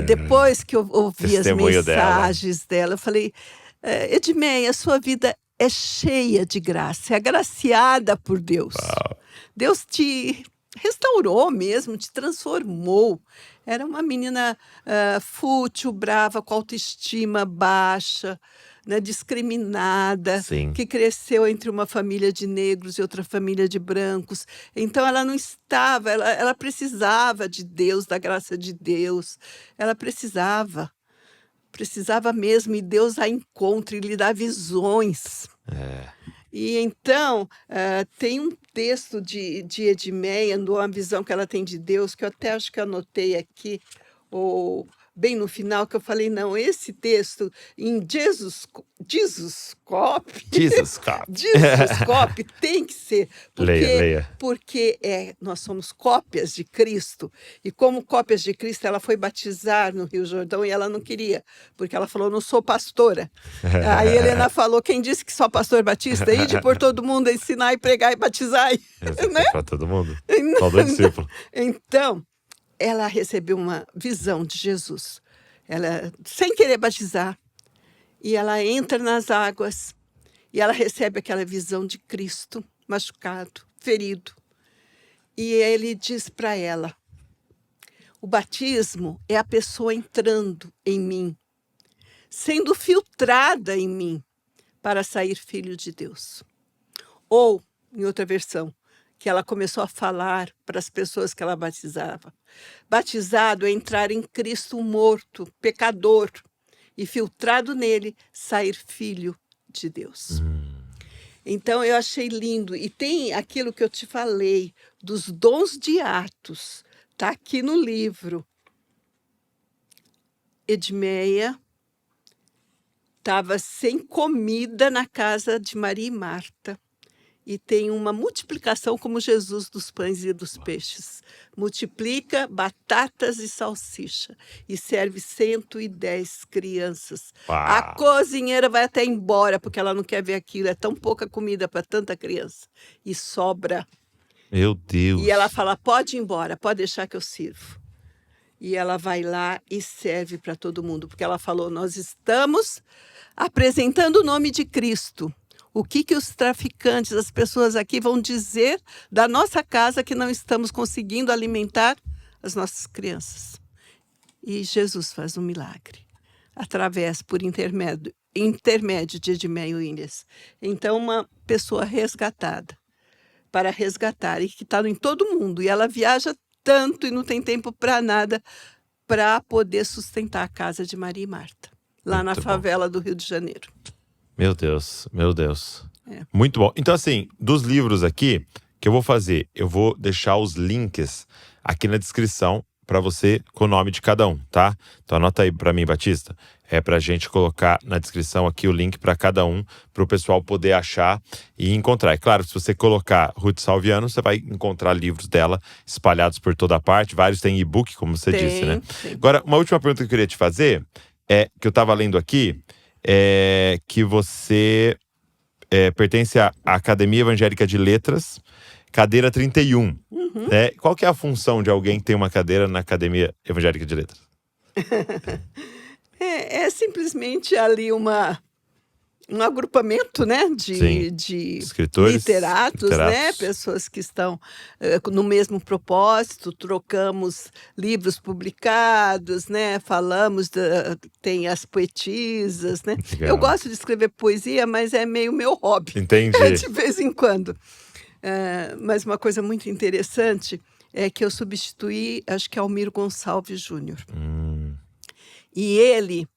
depois que eu ouvi as mensagens dela, eu falei, Edmeia, a sua vida é cheia de graça, é agraciada por Deus. Uau. Deus te restaurou mesmo, te transformou. Era uma menina fútil, brava, com autoestima baixa, né, discriminada, Sim. que cresceu entre uma família de negros e outra família de brancos. Então ela não estava, ela precisava de Deus, da graça de Deus. Ela precisava mesmo, e Deus a encontra e lhe dá visões. E então, tem um texto de Edmeia, uma visão que ela tem de Deus, que eu até acho que eu anotei aqui, ou bem no final, que eu falei, não, esse texto em Jesus Cop tem que ser. Porque, leia. Porque nós somos cópias de Cristo, e como cópias de Cristo, ela foi batizar no Rio Jordão e ela não queria, porque ela falou, não sou pastora. Aí Helena falou, quem disse que só pastor batista? Ide por todo mundo, ensinar e pregar e batizar. Né? Para todo mundo. Todo discípulo. Então, ela recebeu uma visão de Jesus. Ela, sem querer batizar, e ela entra nas águas, e ela recebe aquela visão de Cristo, machucado, ferido. E ele diz para ela, o batismo é a pessoa entrando em mim, sendo filtrada em mim, para sair filho de Deus. Ou, em outra versão, que ela começou a falar para as pessoas que ela batizava. Batizado é entrar em Cristo morto, pecador, e filtrado nele, sair filho de Deus. Então, eu achei lindo. E tem aquilo que eu te falei, dos dons de Atos. Está aqui no livro. Edmeia estava sem comida na casa de Maria e Marta. E tem uma multiplicação como Jesus dos pães e dos peixes. Multiplica batatas e salsicha. E serve 110 crianças. A Uau. cozinheira vai até embora, porque ela não quer ver aquilo. É tão pouca comida para tanta criança. E sobra. Meu Deus. E ela fala, pode ir embora, pode deixar que eu sirvo. E ela vai lá e serve para todo mundo. Porque ela falou, nós estamos apresentando o nome de Cristo. O que os traficantes, as pessoas aqui vão dizer da nossa casa que não estamos conseguindo alimentar as nossas crianças? E Jesus faz um milagre, através, por intermédio de Edmeia Williams. Então, uma pessoa resgatada, para resgatar, e que está em todo mundo. E ela viaja tanto e não tem tempo para nada, para poder sustentar a casa de Maria e Marta, lá na favela do Rio de Janeiro. Meu Deus, meu Deus. É. Muito bom. Então, assim, dos livros aqui, que eu vou fazer? Eu vou deixar os links aqui na descrição para você com o nome de cada um, tá? Então anota aí para mim, Batista. É pra gente colocar na descrição aqui o link para cada um, para o pessoal poder achar e encontrar. É claro, se você colocar Ruth Salviano, você vai encontrar livros dela espalhados por toda parte. Vários têm e-book, como você disse, né? Tem. Agora, uma última pergunta que eu queria te fazer é que eu estava lendo aqui, que você pertence à Academia Evangélica de Letras, cadeira 31. Né? Qual que é a função de alguém que tem uma cadeira na Academia Evangélica de Letras? É simplesmente ali um agrupamento, né, de escritores, literatos, né, pessoas que estão no mesmo propósito, trocamos livros publicados, né, falamos, tem as poetisas, né. Legal. Eu gosto de escrever poesia, mas é meio meu hobby. Entendi. De vez em quando. Mas uma coisa muito interessante é que eu substituí, acho que é Almiro Gonçalves Júnior. E ele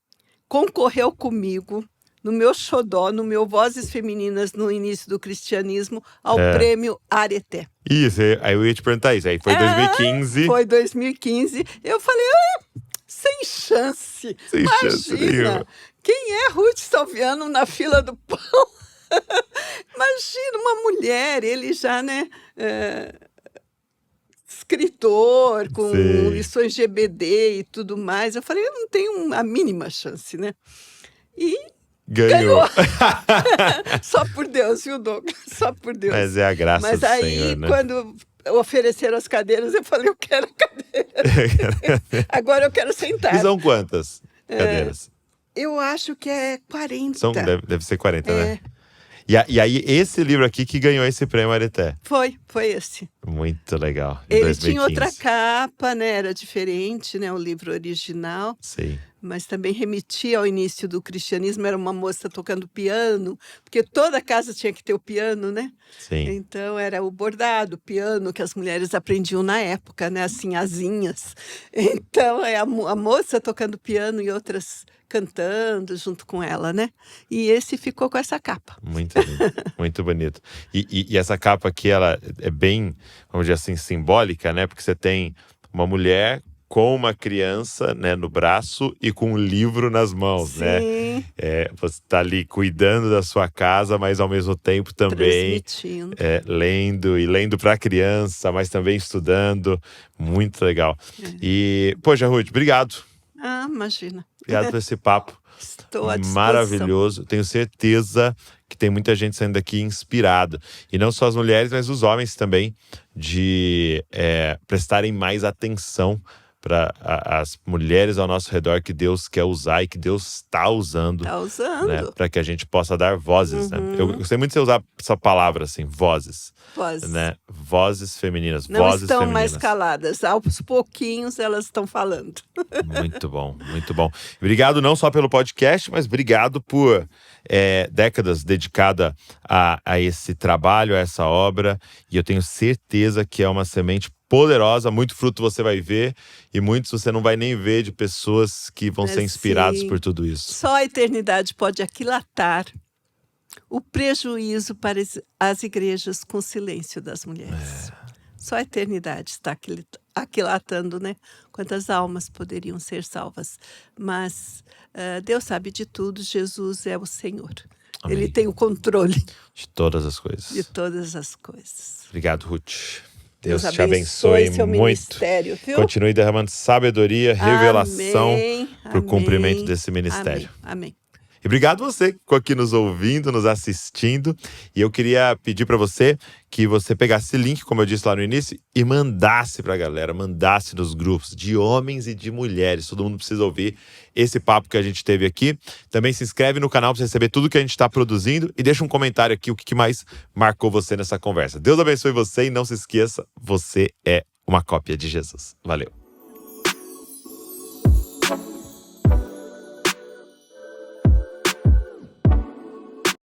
concorreu comigo no meu xodó, no meu Vozes Femininas no início do cristianismo, ao prêmio Areté. Isso, aí eu ia te perguntar isso. Aí foi 2015. Foi 2015. Eu falei, sem chance. Sem chance nenhuma. Imagina, quem é Ruth Salviano na fila do pão? Imagina uma mulher, ele já, né, escritor, com lições de EBD e tudo mais. Eu falei, eu não tenho a mínima chance, né? E ganhou. Só por Deus, viu, Douglas? Só por Deus. Mas é a graça do Senhor, Senhor, né? quando ofereceram as cadeiras, eu falei, eu quero a cadeira. Agora eu quero sentar. E são quantas cadeiras? Eu acho que é 40. Deve ser 40, né? E aí, esse livro aqui que ganhou esse prêmio Areté. Foi esse. Muito legal. Ele 2015. tinha outra capa, né? Era diferente, né? O livro original. Sim. Mas também remetia ao início do cristianismo. Era uma moça tocando piano, porque toda casa tinha que ter o piano, né? Sim. Então era o bordado, o piano que as mulheres aprendiam na época, né? Assim, asinhas. Então é a moça tocando piano e outras cantando junto com ela, né? E esse ficou com essa capa. Muito lindo, muito bonito. E essa capa aqui, ela é bem, vamos dizer assim, simbólica, né? Porque você tem uma mulher com uma criança, né, no braço e com um livro nas mãos, né? Você está ali cuidando da sua casa, mas ao mesmo tempo também lendo para a criança, mas também estudando. Muito legal. E, poxa, Ruth, obrigado. Imagina. Obrigado por esse papo. Estou à disposição. Maravilhoso. Tenho certeza que tem muita gente saindo daqui inspirada. E não só as mulheres, mas os homens também, de prestarem mais atenção para as mulheres ao nosso redor que Deus quer usar e que Deus está usando. Está usando. Né, para que a gente possa dar vozes. Né? Eu gostei muito de você usar essa palavra, assim, vozes. Vozes. Né? Vozes femininas. Não vozes estão femininas. mais caladas. Aos pouquinhos elas estão falando. Muito bom, muito bom. Obrigado não só pelo podcast, mas obrigado por décadas dedicada a esse trabalho, a essa obra. E eu tenho certeza que é uma semente poderosa, muito fruto você vai ver e muitos você não vai nem ver, de pessoas que vão ser inspiradas por tudo isso. Só a eternidade pode aquilatar o prejuízo para as igrejas com o silêncio das mulheres. Só a eternidade está aquilatando, né? Quantas almas poderiam ser salvas. Mas Deus sabe de tudo, Jesus é o Senhor. Amém. Ele tem o controle De todas as coisas. de todas as coisas. Obrigado, Ruth. Deus Deus te abençoe seu muito. ministério, viu? Continue derramando sabedoria, revelação Amém, para o cumprimento desse ministério. Amém. E obrigado você que ficou aqui nos ouvindo, nos assistindo. E eu queria pedir para você que você pegasse esse link, como eu disse lá no início, e mandasse para a galera, mandasse nos grupos de homens e de mulheres. Todo mundo precisa ouvir esse papo que a gente teve aqui. Também se inscreve no canal para você receber tudo que a gente está produzindo e deixa um comentário aqui o que mais marcou você nessa conversa. Deus abençoe você e não se esqueça, você é uma cópia de Jesus. Valeu!